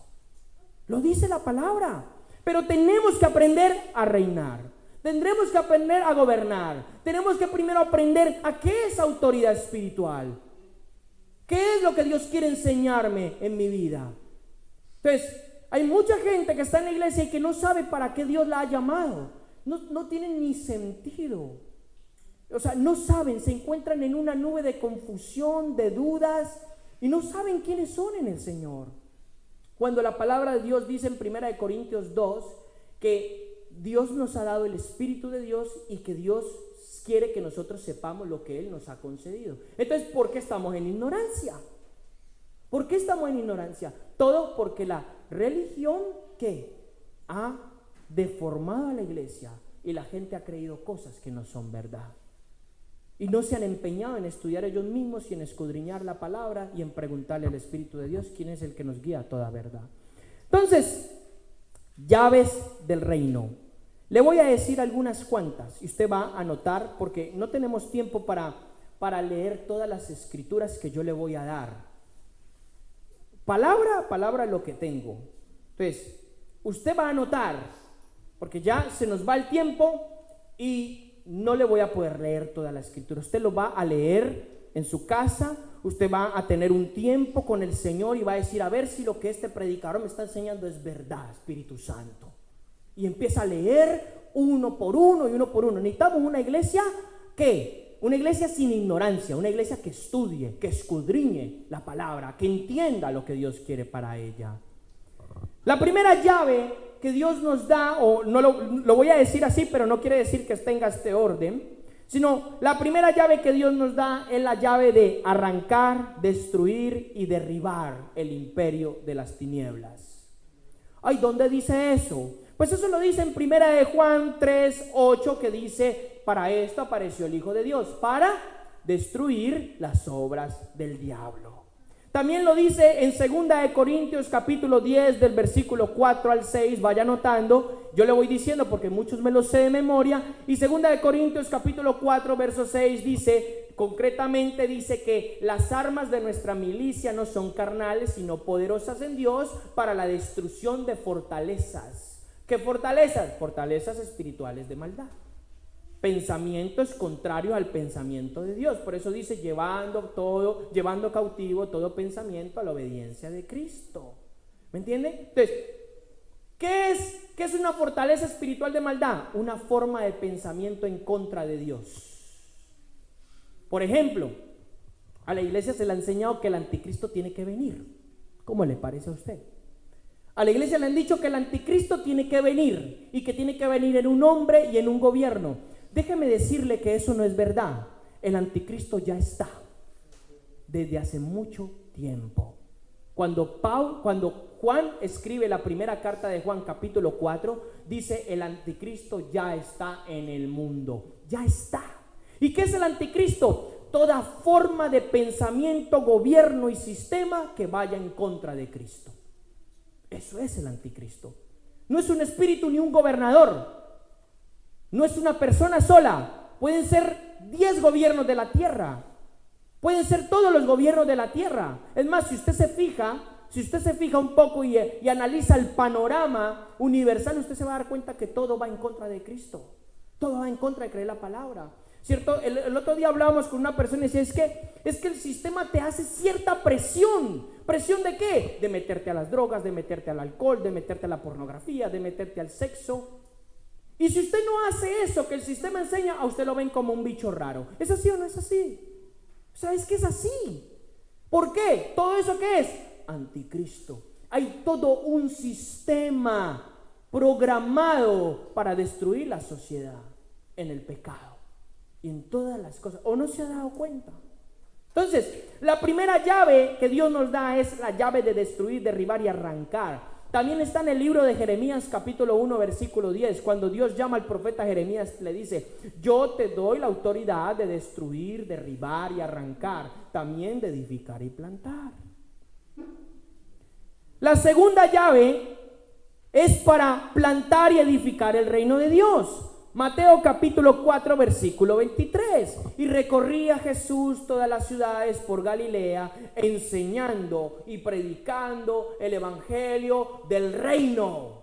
Lo dice la palabra. Pero tenemos que aprender a reinar. Tendremos que aprender a gobernar. Tenemos que primero aprender a qué es autoridad espiritual. ¿Qué es lo que Dios quiere enseñarme en mi vida? Entonces, hay mucha gente que está en la iglesia y que no sabe para qué Dios la ha llamado. No tienen ni sentido. O sea, no saben, se encuentran en una nube de confusión, de dudas, y no saben quiénes son en el Señor. Cuando la palabra de Dios dice en 1 Corintios 2 que Dios nos ha dado el Espíritu de Dios y que Dios quiere que nosotros sepamos lo que Él nos ha concedido. Entonces, ¿por qué estamos en ignorancia? ¿Por qué estamos en ignorancia? Todo porque la religión que ha deformado a la iglesia y la gente ha creído cosas que no son verdad. Y no se han empeñado en estudiar ellos mismos y en escudriñar la palabra y en preguntarle al Espíritu de Dios quién es el que nos guía a toda verdad. Entonces, llaves del reino. Le voy a decir algunas cuantas y usted va a anotar porque no tenemos tiempo para leer todas las escrituras que yo le voy a dar. Palabra a palabra lo que tengo. Entonces, usted va a anotar, porque ya se nos va el tiempo y no le voy a poder leer toda la escritura. Usted lo va a leer en su casa, usted va a tener un tiempo con el Señor y va a decir, a ver si lo que este predicador me está enseñando es verdad, Espíritu Santo. Y empieza a leer uno por uno y uno por uno. Necesitamos una iglesia que, una iglesia sin ignorancia, una iglesia que estudie, que escudriñe la palabra, que entienda lo que Dios quiere para ella. La primera llave que Dios nos da, o no lo voy a decir así, pero no quiere decir que tenga este orden, sino la primera llave que Dios nos da es la llave de arrancar, destruir y derribar el imperio de las tinieblas. Ay, ¿dónde dice eso? Pues eso lo dice en 1 de Juan 3:8, que dice, para esto apareció el Hijo de Dios, para destruir las obras del diablo. También lo dice en 2 de Corintios capítulo 10 del versículo 4 al 6, vaya anotando, yo le voy diciendo porque muchos me lo sé de memoria, y 2 de Corintios capítulo 4 verso 6 dice, concretamente dice que las armas de nuestra milicia no son carnales, sino poderosas en Dios para la destrucción de fortalezas. ¿Qué fortalezas? Fortalezas espirituales de maldad. Pensamientos contrarios al pensamiento de Dios. Por eso dice, llevando cautivo todo pensamiento a la obediencia de Cristo. ¿Me entiende? Entonces, ¿qué es una fortaleza espiritual de maldad? Una forma de pensamiento en contra de Dios. Por ejemplo, a la iglesia se le ha enseñado que el anticristo tiene que venir. ¿Cómo le parece a usted? A la iglesia le han dicho que el anticristo tiene que venir y que tiene que venir en un hombre y en un gobierno. Déjeme decirle que eso no es verdad. El anticristo ya está desde hace mucho tiempo. Cuando Juan escribe la primera carta de Juan capítulo 4, dice el anticristo ya está en el mundo, ya está. ¿Y qué es el anticristo? Toda forma de pensamiento, gobierno y sistema que vaya en contra de Cristo. Eso es el anticristo. No es un espíritu ni un gobernador. No es una persona sola. Pueden ser 10 gobiernos de la tierra. Pueden ser todos los gobiernos de la tierra. Es más, si usted se fija un poco y analiza el panorama universal, usted se va a dar cuenta que todo va en contra de Cristo. Todo va en contra de creer la palabra. ¿Cierto? El otro día hablábamos con una persona y decía, es que el sistema te hace cierta presión. ¿Presión de qué? De meterte a las drogas, de meterte al alcohol, de meterte a la pornografía, de meterte al sexo. Y si usted no hace eso que el sistema enseña, a usted lo ven como un bicho raro. ¿Es así o no es así? O sea, es que es así. ¿Por qué? ¿Todo eso qué es? Anticristo. Hay todo un sistema programado para destruir la sociedad en el pecado y en todas las cosas. ¿O no se ha dado cuenta? Entonces, la primera llave que Dios nos da es la llave de destruir, derribar y arrancar. También está en el libro de Jeremías capítulo 1 versículo 10, cuando Dios llama al profeta Jeremías, le dice, yo te doy la autoridad de destruir, derribar y arrancar, también de edificar y plantar. La segunda llave es para plantar y edificar el reino de Dios. Mateo capítulo 4 versículo 23, y recorría Jesús todas las ciudades por Galilea, enseñando y predicando el evangelio del reino.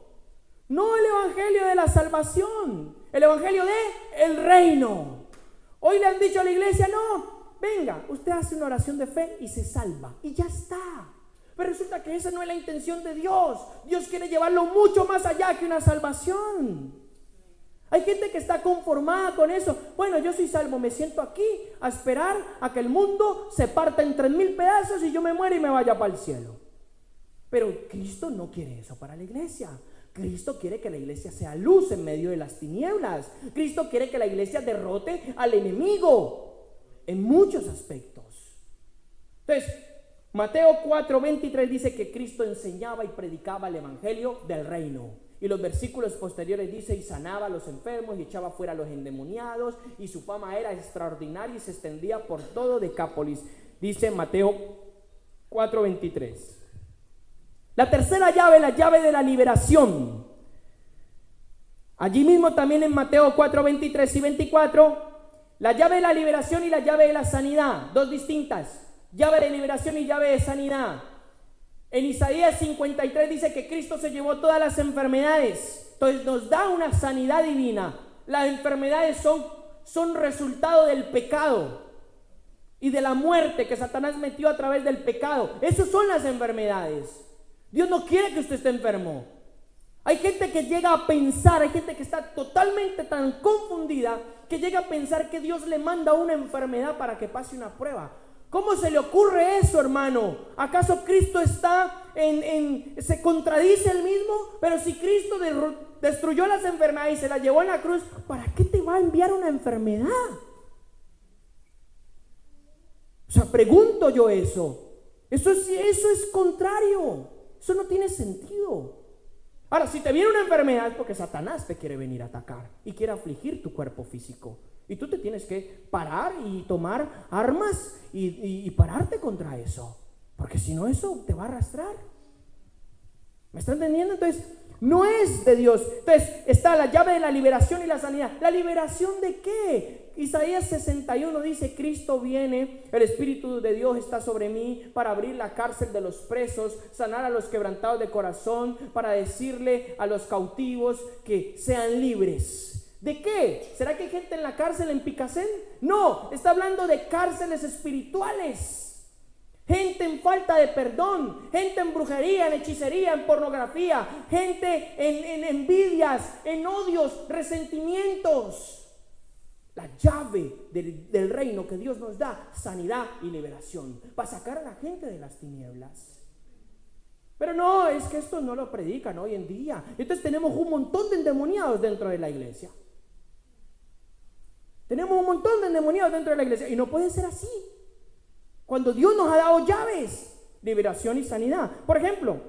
No el evangelio de la salvación, el evangelio de el reino. Hoy le han dicho a la iglesia, no, venga, usted hace una oración de fe y se salva, y ya está. Pero resulta que esa no es la intención de Dios. Dios quiere llevarlo mucho más allá que una salvación. Hay gente que está conformada con eso. Bueno, yo soy salvo, me siento aquí a esperar a que el mundo se parta en 3,000 pedazos y yo me muera y me vaya para el cielo. Pero Cristo no quiere eso para la iglesia. Cristo quiere que la iglesia sea luz en medio de las tinieblas. Cristo quiere que la iglesia derrote al enemigo en muchos aspectos. Entonces, Mateo 4:23 dice que Cristo enseñaba y predicaba el evangelio del reino. Y los versículos posteriores dice, y sanaba a los enfermos y echaba fuera a los endemoniados, y su fama era extraordinaria y se extendía por todo Decápolis. Dice Mateo 4:23. La tercera llave, la llave de la liberación. Allí mismo también en Mateo 4:23 y 24, la llave de la liberación y la llave de la sanidad, dos distintas. Llave de liberación y llave de sanidad. En Isaías 53 dice que Cristo se llevó todas las enfermedades. Entonces nos da una sanidad divina. Las enfermedades son resultado del pecado y de la muerte que Satanás metió a través del pecado. Esas son las enfermedades. Dios no quiere que usted esté enfermo. Hay gente que llega a pensar, hay gente que está totalmente tan confundida que llega a pensar que Dios le manda una enfermedad para que pase una prueba. ¿Cómo se le ocurre eso, hermano? ¿Acaso Cristo se contradice él mismo? Pero si Cristo destruyó las enfermedades y se las llevó en la cruz, ¿para qué te va a enviar una enfermedad? O sea, pregunto yo eso. Eso es contrario. Eso no tiene sentido. Ahora, si te viene una enfermedad es porque Satanás te quiere venir a atacar y quiere afligir tu cuerpo físico. Y tú te tienes que parar y tomar armas y pararte contra eso. Porque si no, eso te va a arrastrar. ¿Me está entendiendo? Entonces, no es de Dios. Entonces, está la llave de la liberación y la sanidad. ¿La liberación de qué? Isaías 61 dice: Cristo viene, el Espíritu de Dios está sobre mí para abrir la cárcel de los presos, sanar a los quebrantados de corazón, para decirle a los cautivos que sean libres. ¿De qué? ¿Será que hay gente en la cárcel en Picacén? No, está hablando de cárceles espirituales. Gente en falta de perdón, gente en brujería, en hechicería, en pornografía, gente en envidias, en odios, resentimientos. La llave del reino que Dios nos da, sanidad y liberación, para sacar a la gente de las tinieblas. Pero no, es que esto no lo predican hoy en día. Entonces tenemos un montón de endemoniados dentro de la iglesia. Tenemos un montón de endemoniados dentro de la iglesia y no puede ser así. Cuando Dios nos ha dado llaves, liberación y sanidad. Por ejemplo,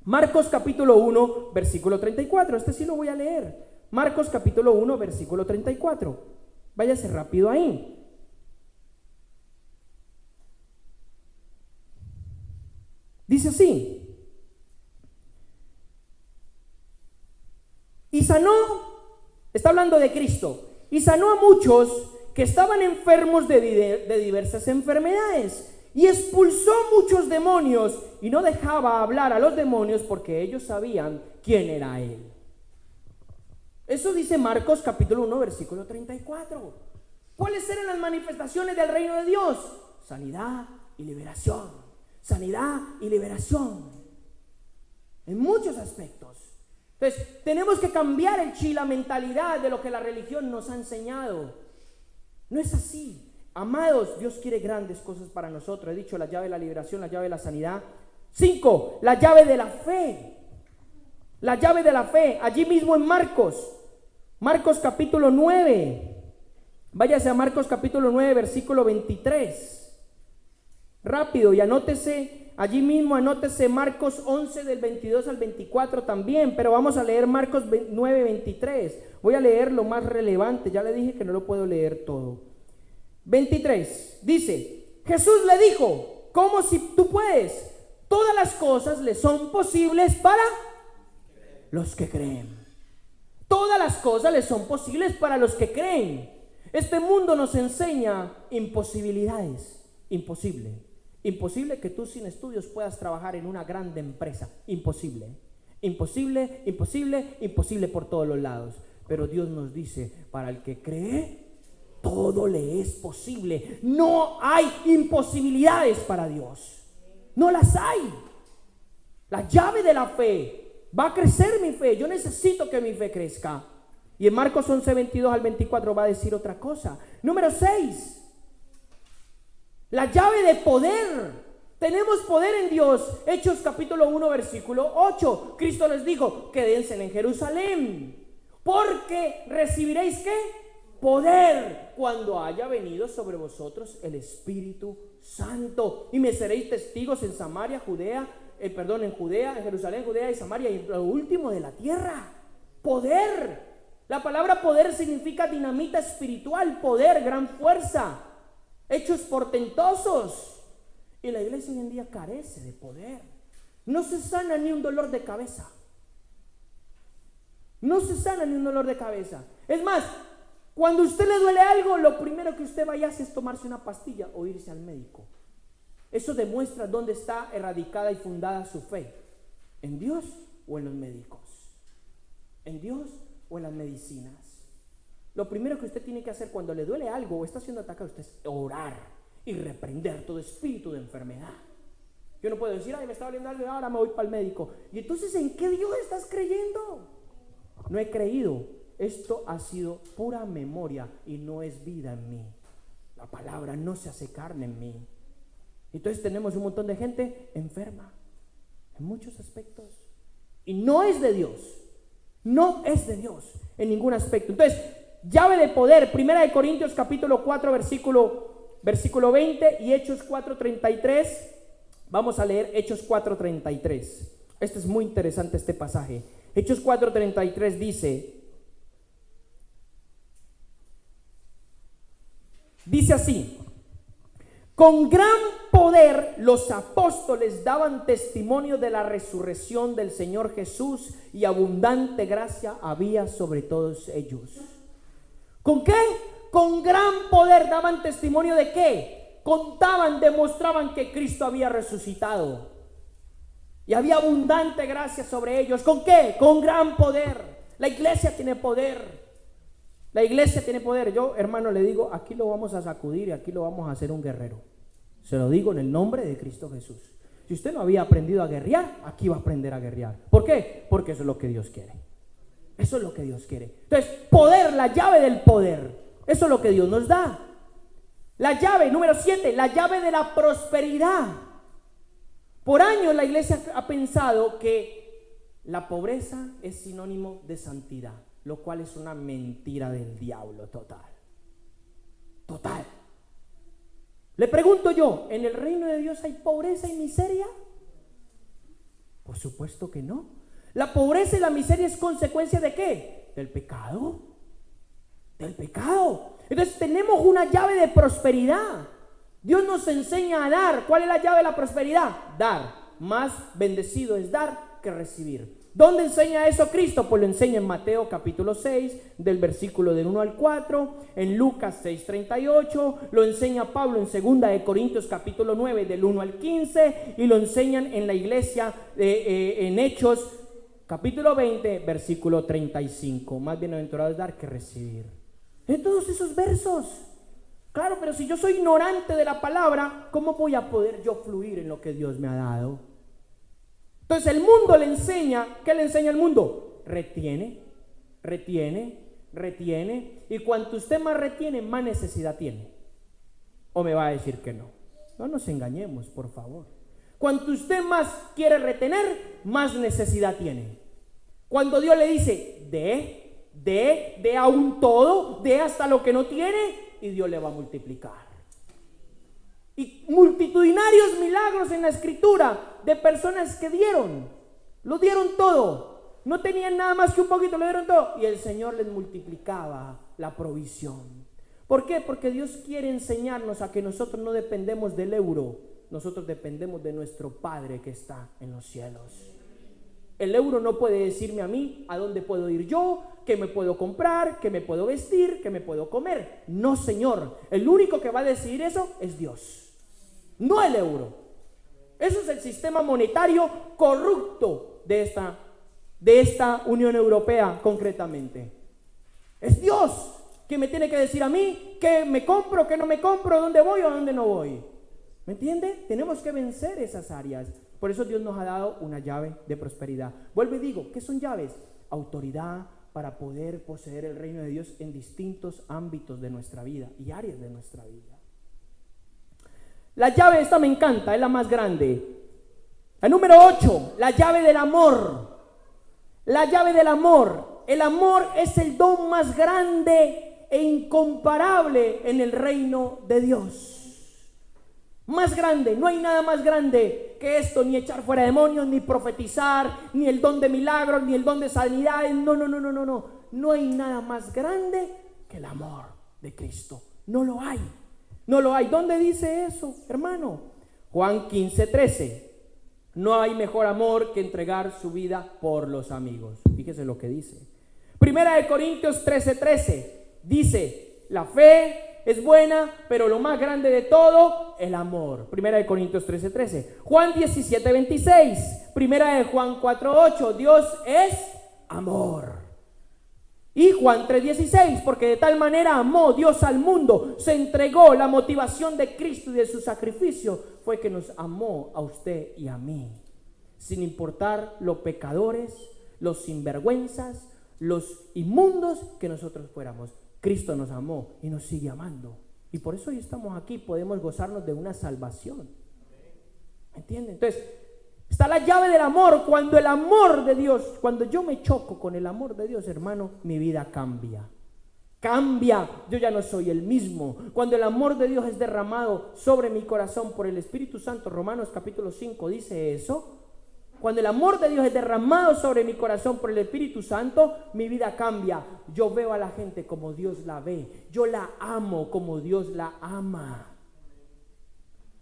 Marcos capítulo 1, versículo 34. Este sí lo voy a leer. Marcos capítulo 1, versículo 34. Váyase rápido ahí. Dice así: y sanó, está hablando de Cristo, y sanó a muchos que estaban enfermos de diversas enfermedades, y expulsó muchos demonios, y no dejaba hablar a los demonios porque ellos sabían quién era Él. Eso dice Marcos capítulo 1, versículo 34. ¿Cuáles eran las manifestaciones del reino de Dios? Sanidad y liberación. Sanidad y liberación. En muchos aspectos. Entonces, tenemos que cambiar el chip, la mentalidad de lo que la religión nos ha enseñado. No es así. Amados, Dios quiere grandes cosas para nosotros. He dicho la llave de la liberación, la llave de la sanidad. 5, la llave de la fe. La llave de la fe, allí mismo en Marcos capítulo 9. Váyase a Marcos capítulo 9, versículo 23. Rápido, y anótese, allí mismo anótese Marcos 11 del 22 al 24 también, pero vamos a leer Marcos 9, 23. Voy a leer lo más relevante, ya le dije que no lo puedo leer todo. 23, dice: Jesús le dijo: ¿cómo si tú puedes? Todas las cosas le son posibles para los que creen. Todas las cosas le son posibles para los que creen. Este mundo nos enseña imposibilidades. Imposible que tú sin estudios puedas trabajar en una grande empresa. Imposible por todos los lados. Pero Dios nos dice: para el que cree, todo le es posible. No hay imposibilidades para Dios. No las hay. La llave de la fe. Va a crecer mi fe. Yo necesito que mi fe crezca. Y en Marcos 11, 22 al 24 va a decir otra cosa. Número 6. La llave de poder. Tenemos poder en Dios. Hechos capítulo 1, versículo 8. Cristo les dijo: quédense en Jerusalén, porque recibiréis ¿qué? Poder cuando haya venido sobre vosotros el Espíritu Santo. Y me seréis testigos en Samaria, en Judea, en Jerusalén, Judea y Samaria, y lo último de la tierra. Poder. La palabra poder significa dinamita espiritual, poder, gran fuerza, hechos portentosos. Y la iglesia hoy en día carece de poder. No se sana ni un dolor de cabeza. No se sana ni un dolor de cabeza. Es más, cuando a usted le duele algo, lo primero que usted vaya a hacer es tomarse una pastilla o irse al médico. Eso demuestra dónde está erradicada y fundada su fe. ¿En Dios o en los médicos? ¿En Dios o en las medicinas? Lo primero que usted tiene que hacer cuando le duele algo o está siendo atacado, usted es orar y reprender todo espíritu de enfermedad. Yo no puedo decir, ay, me está doliendo algo, ahora me voy para el médico. Y entonces, ¿en qué Dios estás creyendo? No he creído. Esto ha sido pura memoria y no es vida en mí. La palabra no se hace carne en mí. Entonces tenemos un montón de gente enferma en muchos aspectos. Y no es de Dios. No es de Dios en ningún aspecto. Entonces, llave de poder, 1 Corintios capítulo 4, versículo 20 y Hechos 4:33. Vamos a leer Hechos 4:33. Este es muy interesante este pasaje. Hechos 4:33 dice así: con gran poder los apóstoles daban testimonio de la resurrección del Señor Jesús y abundante gracia había sobre todos ellos. ¿Con qué? Con gran poder daban testimonio de qué. Contaban, demostraban que Cristo había resucitado y había abundante gracia sobre ellos. ¿Con qué? Con gran poder. La iglesia tiene poder. La iglesia tiene poder. Yo, hermano, le digo, aquí lo vamos a sacudir y aquí lo vamos a hacer un guerrero. Se lo digo en el nombre de Cristo Jesús. Si usted no había aprendido a guerrear, aquí va a aprender a guerrear. ¿Por qué? Porque eso es lo que Dios quiere. Eso es lo que Dios quiere. Entonces, poder, la llave del poder. Eso es lo que Dios nos da. La llave, número 7, la llave de la prosperidad. Por años la iglesia ha pensado que la pobreza es sinónimo de santidad, lo cual es una mentira del diablo total. Total. Le pregunto yo, ¿en el reino de Dios hay pobreza y miseria? Por supuesto que no. La pobreza y la miseria es consecuencia ¿de qué? Del pecado. Del pecado. Entonces tenemos una llave de prosperidad. Dios nos enseña a dar. ¿Cuál es la llave de la prosperidad? Dar. Más bendecido es dar que recibir. ¿Dónde enseña eso Cristo? Pues lo enseña en Mateo capítulo 6, del versículo del 1 al 4, en Lucas 6:38, lo enseña Pablo en 2 Corintios capítulo 9, del 1 al 15, y lo enseñan en la iglesia en Hechos capítulo 20, versículo 35. Más bienaventurado es dar que recibir. En todos esos versos. Claro, pero si yo soy ignorante de la palabra, ¿cómo voy a poder yo fluir en lo que Dios me ha dado? Entonces el mundo le enseña, ¿qué le enseña el mundo? Retiene, y cuanto usted más retiene, más necesidad tiene. ¿O me va a decir que no? No nos engañemos, por favor. Cuanto usted más quiere retener, más necesidad tiene. Cuando Dios le dice, dé aún todo, dé hasta lo que no tiene, y Dios le va a multiplicar. Y multitudinarios milagros en la escritura de personas que lo dieron todo, no tenían nada más que un poquito, lo dieron todo, y el Señor les multiplicaba la provisión. ¿Por qué? Porque Dios quiere enseñarnos a que nosotros no dependemos del euro, nosotros dependemos de nuestro Padre que está en los cielos. El euro no puede decirme a mí a dónde puedo ir yo, qué me puedo comprar, qué me puedo vestir, qué me puedo comer. No, Señor. El único que va a decidir eso es Dios, no el euro. Eso es el sistema monetario corrupto de esta Unión Europea concretamente. Es Dios que me tiene que decir a mí qué me compro, qué no me compro, dónde voy o dónde no voy. ¿Me entiende? Tenemos que vencer esas áreas. Por eso Dios nos ha dado una llave de prosperidad. Vuelvo y digo, ¿qué son llaves? Autoridad para poder poseer el reino de Dios en distintos ámbitos de nuestra vida y áreas de nuestra vida. La llave esta me encanta, es la más grande. La número 8, la llave del amor. La llave del amor. El amor es el don más grande e incomparable en el reino de Dios. Más grande, no hay nada más grande que esto, ni echar fuera demonios, ni profetizar, ni el don de milagros, ni el don de sanidades. No hay nada más grande que el amor de Cristo. No lo hay. ¿Dónde dice eso, hermano? Juan 15:13. No hay mejor amor que entregar su vida por los amigos. Fíjese lo que dice. 1 Corintios 13:13 dice, la fe es buena, pero lo más grande de todo el amor. Primera de Corintios 13:13. Juan 17:26. Primera de Juan 4:8. Dios es amor. Y Juan 3:16. Porque de tal manera amó Dios al mundo, se entregó. La motivación de Cristo y de su sacrificio fue que nos amó a usted y a mí, sin importar los pecadores, los sinvergüenzas, los inmundos que nosotros fuéramos. Cristo nos amó y nos sigue amando. Y por eso hoy estamos aquí, podemos gozarnos de una salvación. ¿Me entienden? Entonces, está la llave del amor. Cuando el amor de Dios, cuando yo me choco con el amor de Dios, hermano, mi vida cambia. Cambia, yo ya no soy el mismo. Cuando el amor de Dios es derramado sobre mi corazón por el Espíritu Santo, Romanos capítulo 5 dice eso. Cuando el amor de Dios es derramado sobre mi corazón por el Espíritu Santo, mi vida cambia. Yo veo a la gente como Dios la ve. Yo la amo como Dios la ama.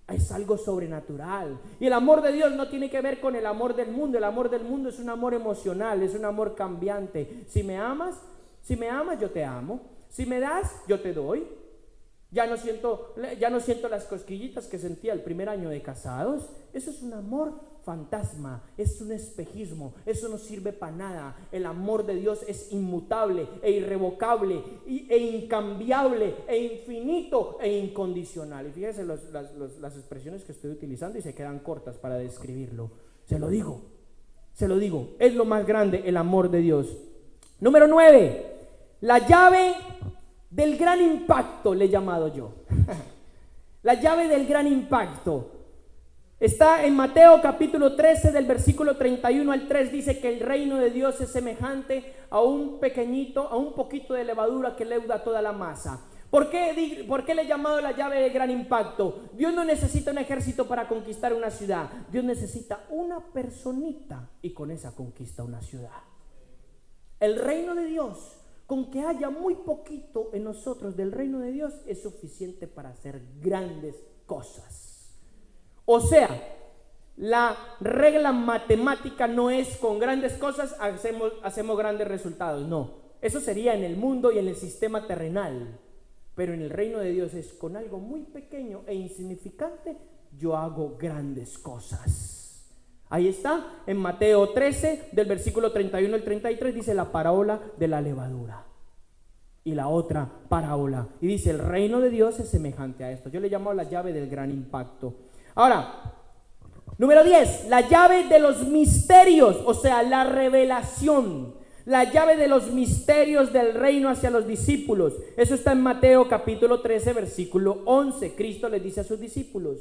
Es algo sobrenatural. Y el amor de Dios no tiene que ver con el amor del mundo. El amor del mundo es un amor emocional, es un amor cambiante. Si me amas, yo te amo. Si me das, yo te doy. Ya no siento las cosquillitas que sentía el primer año de casados. Eso es un amor fantasma, es un espejismo, eso no sirve para nada. El amor de Dios es inmutable e irrevocable e incambiable e infinito e incondicional. Y fíjense las expresiones que estoy utilizando y se quedan cortas para describirlo. Se lo digo, es lo más grande, el amor de Dios. Número 9, la llave del gran impacto, le he llamado yo. La llave del gran impacto está en Mateo capítulo 13 del versículo 31 al 3. Dice que el reino de Dios es semejante a un poquito de levadura que leuda toda la masa. ¿Por qué le he llamado la llave del gran impacto? Dios no necesita un ejército para conquistar una ciudad. Dios necesita una personita y con esa conquista una ciudad. El reino de Dios, con que haya muy poquito en nosotros del reino de Dios, es suficiente para hacer grandes cosas. O sea, la regla matemática no es con grandes cosas hacemos grandes resultados. No, eso sería en el mundo y en el sistema terrenal. Pero en el reino de Dios es con algo muy pequeño e insignificante, yo hago grandes cosas. Ahí está, en Mateo 13, del versículo 31 al 33, dice la parábola de la levadura. Y la otra parábola. Y dice, el reino de Dios es semejante a esto. Yo le llamo la llave del gran impacto. Ahora, número 10, la llave de los misterios, o sea, la revelación. La llave de los misterios del reino hacia los discípulos. Eso está en Mateo capítulo 13, versículo 11. Cristo les dice a sus discípulos.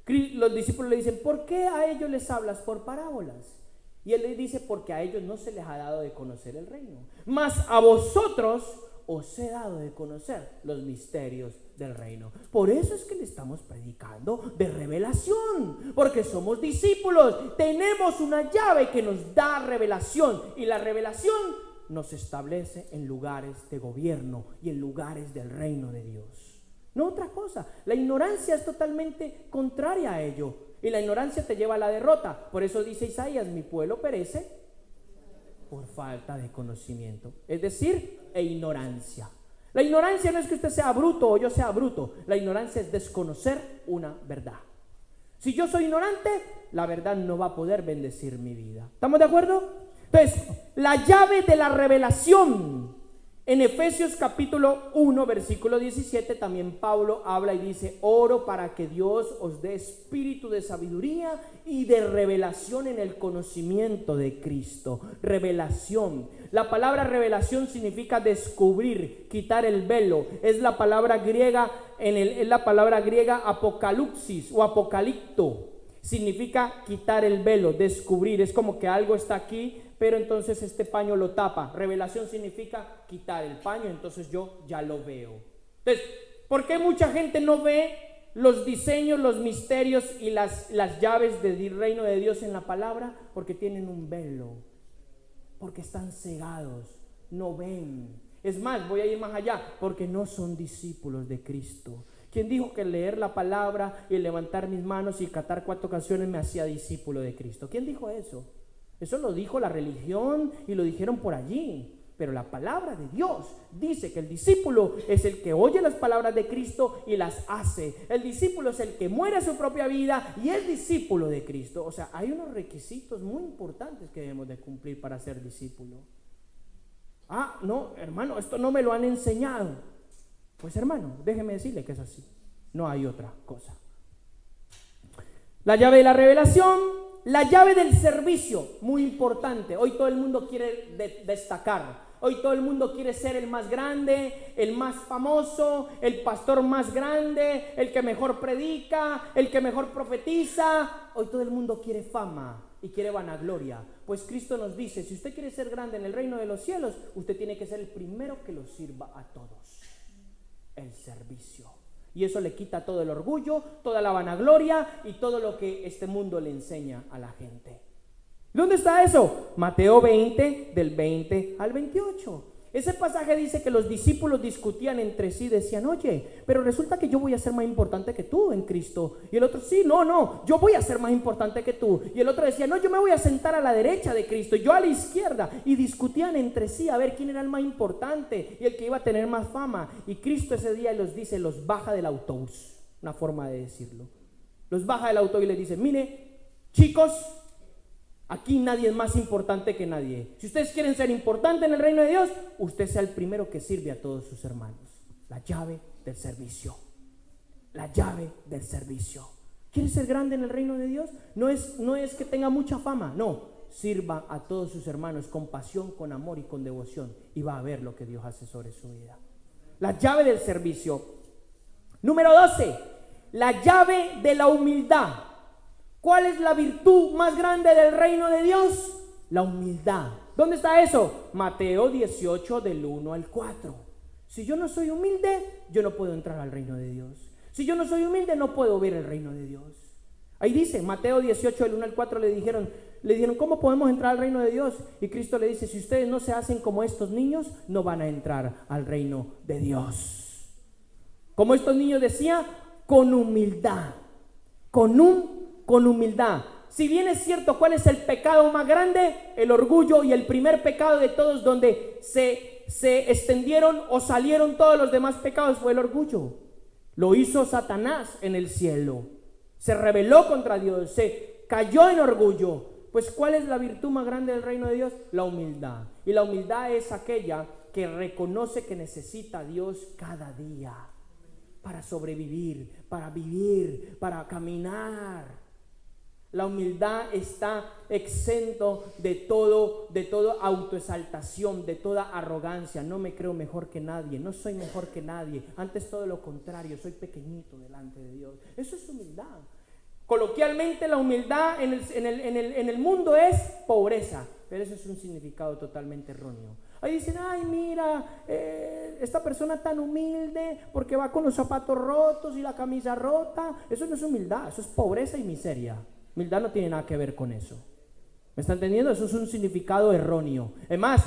Los discípulos le dicen, ¿por qué a ellos les hablas por parábolas? Y él les dice, porque a ellos no se les ha dado de conocer el reino. Mas a vosotros os he dado de conocer los misterios del reino. Por eso es que le estamos predicando de revelación, porque somos discípulos, tenemos una llave que nos da revelación, y la revelación nos establece en lugares de gobierno y en lugares del reino de Dios. No otra cosa. La ignorancia es totalmente contraria a ello, y la ignorancia te lleva a la derrota. Por eso dice Isaías, mi pueblo perece por falta de conocimiento, es decir, ignorancia. La ignorancia no es que usted sea bruto o yo sea bruto. La ignorancia es desconocer una verdad. Si yo soy ignorante, la verdad no va a poder bendecir mi vida. ¿Estamos de acuerdo? Entonces, la llave de la revelación. En Efesios capítulo 1, versículo 17, también Pablo habla y dice, oro para que Dios os dé espíritu de sabiduría y de revelación en el conocimiento de Cristo. Revelación. La palabra revelación significa descubrir, quitar el velo. Es la palabra griega, es la palabra griega apocalipsis o apocalipto. Significa quitar el velo, descubrir. Es como que algo está aquí, pero entonces este paño lo tapa. Revelación significa quitar el paño, entonces yo ya lo veo. Entonces, ¿por qué mucha gente no ve los diseños, los misterios y las llaves del reino de Dios en la palabra? Porque tienen un velo, porque están cegados, no ven. Es más, voy a ir más allá, porque no son discípulos de Cristo. ¿Quién dijo que leer la palabra y levantar mis manos y cantar 4 canciones me hacía discípulo de Cristo? ¿Quién dijo eso? Eso lo dijo la religión y lo dijeron por allí. Pero la palabra de Dios dice que el discípulo es el que oye las palabras de Cristo y las hace. El discípulo es el que muere a su propia vida y es discípulo de Cristo. O sea, hay unos requisitos muy importantes que debemos de cumplir para ser discípulo. No, hermano, esto no me lo han enseñado. Pues hermano, déjeme decirle que es así. No hay otra cosa. La llave de la revelación, la llave del servicio, muy importante. Hoy todo el mundo quiere destacar. Hoy todo el mundo quiere ser el más grande, el más famoso, el pastor más grande, el que mejor predica, el que mejor profetiza. Hoy todo el mundo quiere fama y quiere vanagloria. Pues Cristo nos dice, si usted quiere ser grande en el reino de los cielos, usted tiene que ser el primero que lo sirva a todos. El servicio. Y eso le quita todo el orgullo, toda la vanagloria y todo lo que este mundo le enseña a la gente. ¿Dónde está eso? Mateo 20, del 20 al 28. Ese pasaje dice que los discípulos discutían entre sí, decían, oye, pero resulta que yo voy a ser más importante que tú en Cristo. Y el otro, sí, no, yo voy a ser más importante que tú. Y el otro decía, no, yo me voy a sentar a la derecha de Cristo, yo a la izquierda. Y discutían entre sí a ver quién era el más importante y el que iba a tener más fama. Y Cristo ese día los dice, los baja del autobús, una forma de decirlo. Los baja del autobús y les dice, mire, chicos, aquí nadie es más importante que nadie. Si ustedes quieren ser importantes en el reino de Dios, usted sea el primero que sirve a todos sus hermanos. La llave del servicio. La llave del servicio. ¿Quiere ser grande en el reino de Dios? No es que tenga mucha fama, no. Sirva a todos sus hermanos con pasión, con amor y con devoción. Y va a ver lo que Dios hace sobre su vida. La llave del servicio. Número 12. La llave de la humildad. ¿Cuál es la virtud más grande del reino de Dios? La humildad. ¿Dónde está eso? Mateo 18 del 1 al 4. Si yo no soy humilde, yo no puedo entrar al reino de Dios. Si yo no soy humilde, no puedo ver el reino de Dios. Ahí dice, Mateo 18 del 1 al 4 le dijeron, ¿cómo podemos entrar al reino de Dios? Y Cristo le dice, si ustedes no se hacen como estos niños, no van a entrar al reino de Dios. Como estos niños decía, con humildad. Con humildad. Si bien es cierto, ¿cuál es el pecado más grande? El orgullo, y el primer pecado de todos donde se extendieron o salieron todos los demás pecados fue el orgullo. Lo hizo Satanás en el cielo. Se rebeló contra Dios, se cayó en orgullo. Pues ¿cuál es la virtud más grande del reino de Dios? La humildad. Y la humildad es aquella que reconoce que necesita a Dios cada día para sobrevivir, para vivir, para caminar. La humildad está exento de toda autoexaltación, de toda arrogancia. No me creo mejor que nadie, no soy mejor que nadie. Antes todo lo contrario, soy pequeñito delante de Dios. Eso es humildad. Coloquialmente la humildad en el mundo es pobreza, pero eso es un significado totalmente erróneo. Ahí dicen, ay mira, esta persona tan humilde porque va con los zapatos rotos y la camisa rota. Eso no es humildad, eso es pobreza y miseria. Humildad no tiene nada que ver con eso. ¿Me está entendiendo? Eso es un significado erróneo. Es más,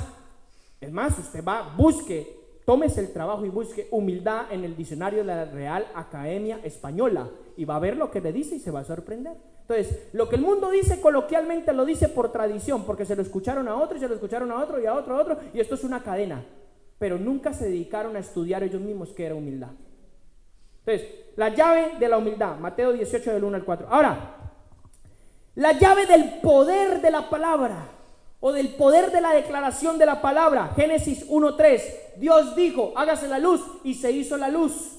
usted tómese el trabajo y busque humildad en el diccionario de la Real Academia Española y va a ver lo que le dice y se va a sorprender. Entonces, lo que el mundo dice coloquialmente lo dice por tradición, porque se lo escucharon a otro y se lo escucharon a otro y a otro, y esto es una cadena. Pero nunca se dedicaron a estudiar ellos mismos qué era humildad. Entonces, la llave de la humildad, Mateo 18 del 1 al 4. Ahora, la llave del poder de la palabra o del poder de la declaración de la palabra. Génesis 1:3. Dios dijo, hágase la luz, y se hizo la luz.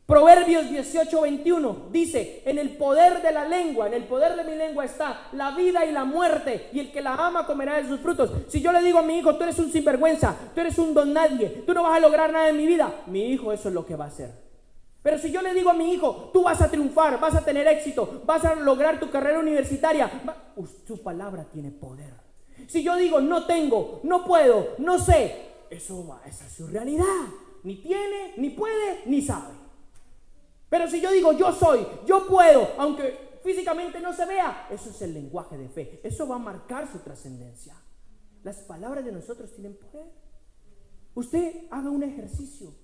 Proverbios 18:21 dice, en el poder de la lengua, en el poder de mi lengua está la vida y la muerte, y el que la ama comerá de sus frutos. Si yo le digo a mi hijo, tú eres un sinvergüenza, tú eres un don nadie, tú no vas a lograr nada en mi vida, mi hijo eso es lo que va a hacer. Pero si yo le digo a mi hijo, tú vas a triunfar, vas a tener éxito, vas a lograr tu carrera universitaria, su palabra tiene poder. Si yo digo, no tengo, no puedo, no sé, esa es su realidad. Ni tiene, ni puede, ni sabe. Pero si yo digo, yo soy, yo puedo, aunque físicamente no se vea, eso es el lenguaje de fe. Eso va a marcar su trascendencia. Las palabras de nosotros tienen poder. Usted haga un ejercicio.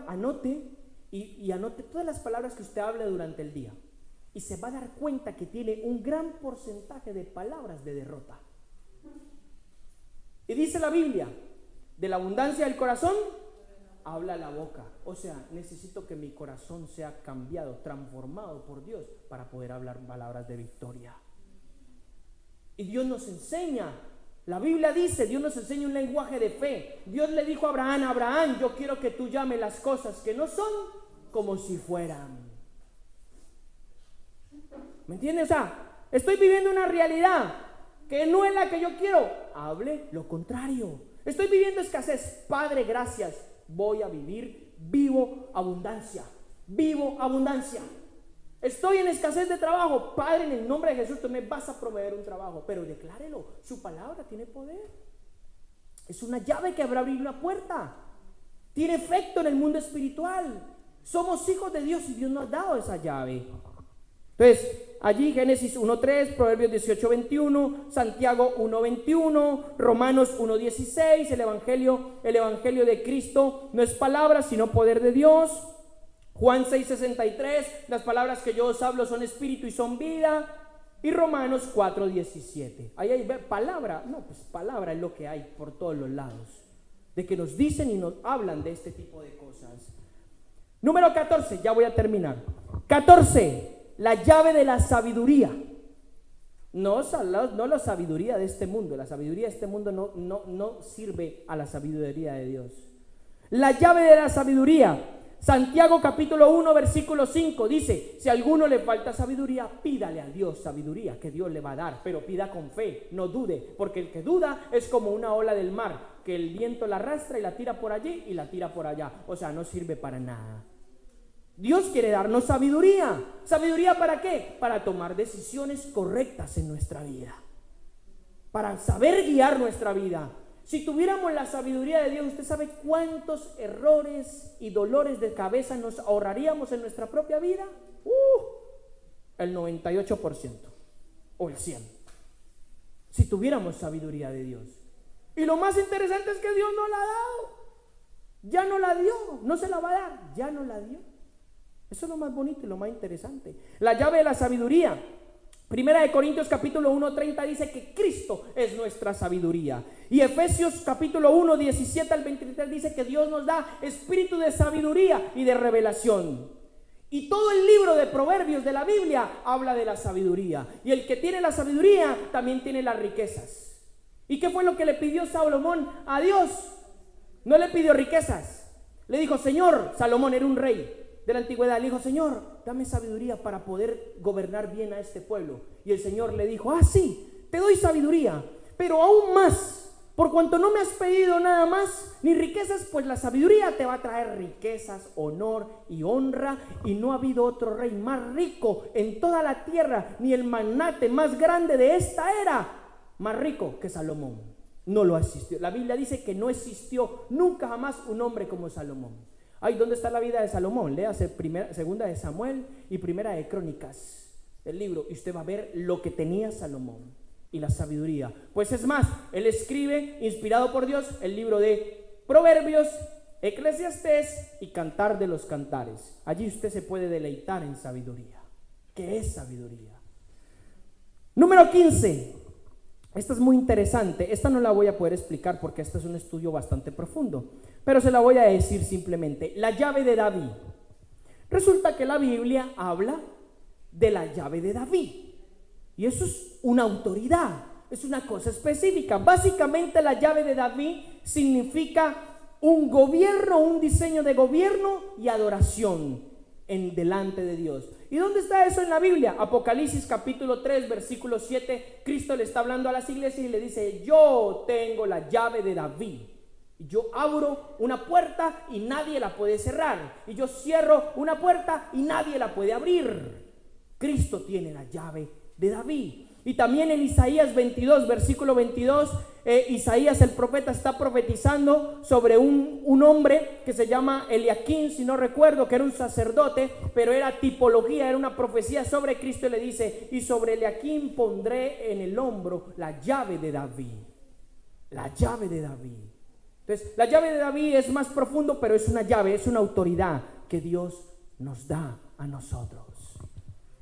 Anote y anote todas las palabras que usted hable durante el día. Y se va a dar cuenta que tiene un gran porcentaje de palabras de derrota. Y dice la Biblia, de la abundancia del corazón habla la boca. O sea, necesito que mi corazón sea cambiado, transformado por Dios para poder hablar palabras de victoria. Y Dios nos enseña, la Biblia dice, Dios nos enseña un lenguaje de fe. Dios le dijo a Abraham, yo quiero que tú llames las cosas que no son como si fueran. ¿Me entiendes? O sea, estoy viviendo una realidad que no es la que yo quiero. Hable lo contrario. Estoy viviendo escasez. Padre, gracias. Voy a vivir, vivo abundancia. Vivo abundancia. Estoy en escasez de trabajo. Padre, en el nombre de Jesús, tú me vas a proveer un trabajo. Pero declárelo. Su palabra tiene poder. Es una llave que habrá abrir una puerta. Tiene efecto en el mundo espiritual. Somos hijos de Dios y Dios nos ha dado esa llave. Entonces, allí Génesis 1:3, Proverbios 18:21, Santiago 1:21, Romanos 1:16, el evangelio de Cristo no es palabra, sino poder de Dios. Juan 6:63, las palabras que yo os hablo son espíritu y son vida. Y Romanos 4:17. Ahí hay palabra, palabra es lo que hay por todos los lados, de que nos dicen y nos hablan de este tipo de cosas. Número 14, ya voy a terminar. 14. La llave de la sabiduría. No la sabiduría de este mundo. La sabiduría de este mundo no sirve a la sabiduría de Dios. La llave de la sabiduría. Santiago capítulo 1 versículo 5 dice: si a alguno le falta sabiduría, pídale a Dios sabiduría, que Dios le va a dar, pero pida con fe, no dude, porque el que duda es como una ola del mar, que el viento la arrastra y la tira por allí y la tira por allá. O sea, no sirve para nada. Dios quiere darnos sabiduría. ¿Sabiduría para qué? Para tomar decisiones correctas en nuestra vida, para saber guiar nuestra vida. Si tuviéramos la sabiduría de Dios, ¿usted sabe cuántos errores y dolores de cabeza nos ahorraríamos en nuestra propia vida? El 98% o el 100%. Si tuviéramos sabiduría de Dios. Y lo más interesante es que Dios no la ha dado. Ya no la dio, no se la va a dar, ya no la dio. Eso es lo más bonito y lo más interesante. La llave de la sabiduría. Primera de Corintios capítulo 1:30 dice que Cristo es nuestra sabiduría. Y Efesios capítulo 1:17 al 23 dice que Dios nos da espíritu de sabiduría y de revelación. Y todo el libro de Proverbios de la Biblia habla de la sabiduría. Y el que tiene la sabiduría también tiene las riquezas. ¿Y qué fue lo que le pidió Salomón a Dios? No le pidió riquezas. Le dijo: Señor, Salomón era un rey de la antigüedad, le dijo: Señor, dame sabiduría para poder gobernar bien a este pueblo. Y el Señor le dijo: sí, te doy sabiduría, pero aún más, por cuanto no me has pedido nada más, ni riquezas, pues la sabiduría te va a traer riquezas, honor y honra. Y no ha habido otro rey más rico en toda la tierra, ni el magnate más grande de esta era más rico que Salomón. No lo existió. La Biblia dice que no existió nunca jamás un hombre como Salomón. Ay, ¿dónde está la vida de Salomón? Léase segunda de Samuel y primera de Crónicas, el libro, y usted va a ver lo que tenía Salomón y la sabiduría. Pues es más, él escribe, inspirado por Dios, el libro de Proverbios, Eclesiastés y Cantar de los Cantares. Allí usted se puede deleitar en sabiduría. ¿Qué es sabiduría? Número 15. Esta es muy interesante. Esta no la voy a poder explicar porque este es un estudio bastante profundo, pero se la voy a decir simplemente. La llave de David. Resulta que la Biblia habla de la llave de David. Y eso es una autoridad, es una cosa específica. Básicamente la llave de David significa un gobierno, un diseño de gobierno y adoración en delante de Dios. ¿Y dónde está eso en la Biblia? Apocalipsis capítulo 3 versículo 7. Cristo le está hablando a las iglesias y le dice: yo tengo la llave de David. Yo abro una puerta y nadie la puede cerrar, y yo cierro una puerta y nadie la puede abrir. Cristo tiene la llave de David. Y también en Isaías 22 versículo 22, Isaías el profeta está profetizando sobre un hombre que se llama Eliaquim, si no recuerdo, que era un sacerdote, pero era tipología, era una profecía sobre Cristo. Y le dice: y sobre Eliaquim pondré en el hombro la llave de David. La llave de David. Entonces, la llave de David es más profundo, pero es una llave, es una autoridad que Dios nos da a nosotros.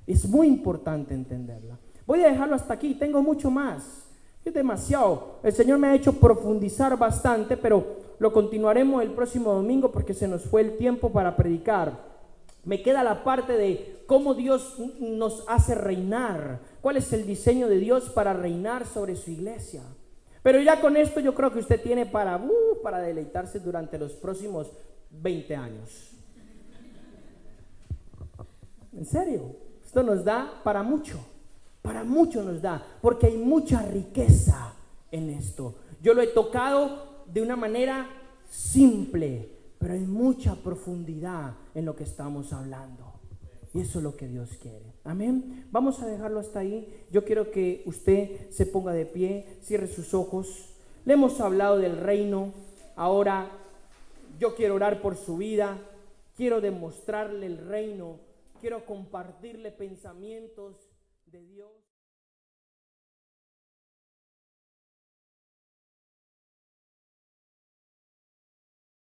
Es muy importante entenderla. Voy a dejarlo hasta aquí, tengo mucho más. Es demasiado. El Señor me ha hecho profundizar bastante, pero lo continuaremos el próximo domingo porque se nos fue el tiempo para predicar. Me queda la parte de cómo Dios nos hace reinar. ¿Cuál es el diseño de Dios para reinar sobre su iglesia? Pero ya con esto yo creo que usted tiene para deleitarse durante los próximos 20 años. En serio, esto nos da para mucho nos da, porque hay mucha riqueza en esto. Yo lo he tocado de una manera simple, pero hay mucha profundidad en lo que estamos hablando. Y eso es lo que Dios quiere. Amén. Vamos a dejarlo hasta ahí. Yo quiero que usted se ponga de pie, cierre sus ojos. Le hemos hablado del reino. Ahora yo quiero orar por su vida. Quiero demostrarle el reino. Quiero compartirle pensamientos de Dios.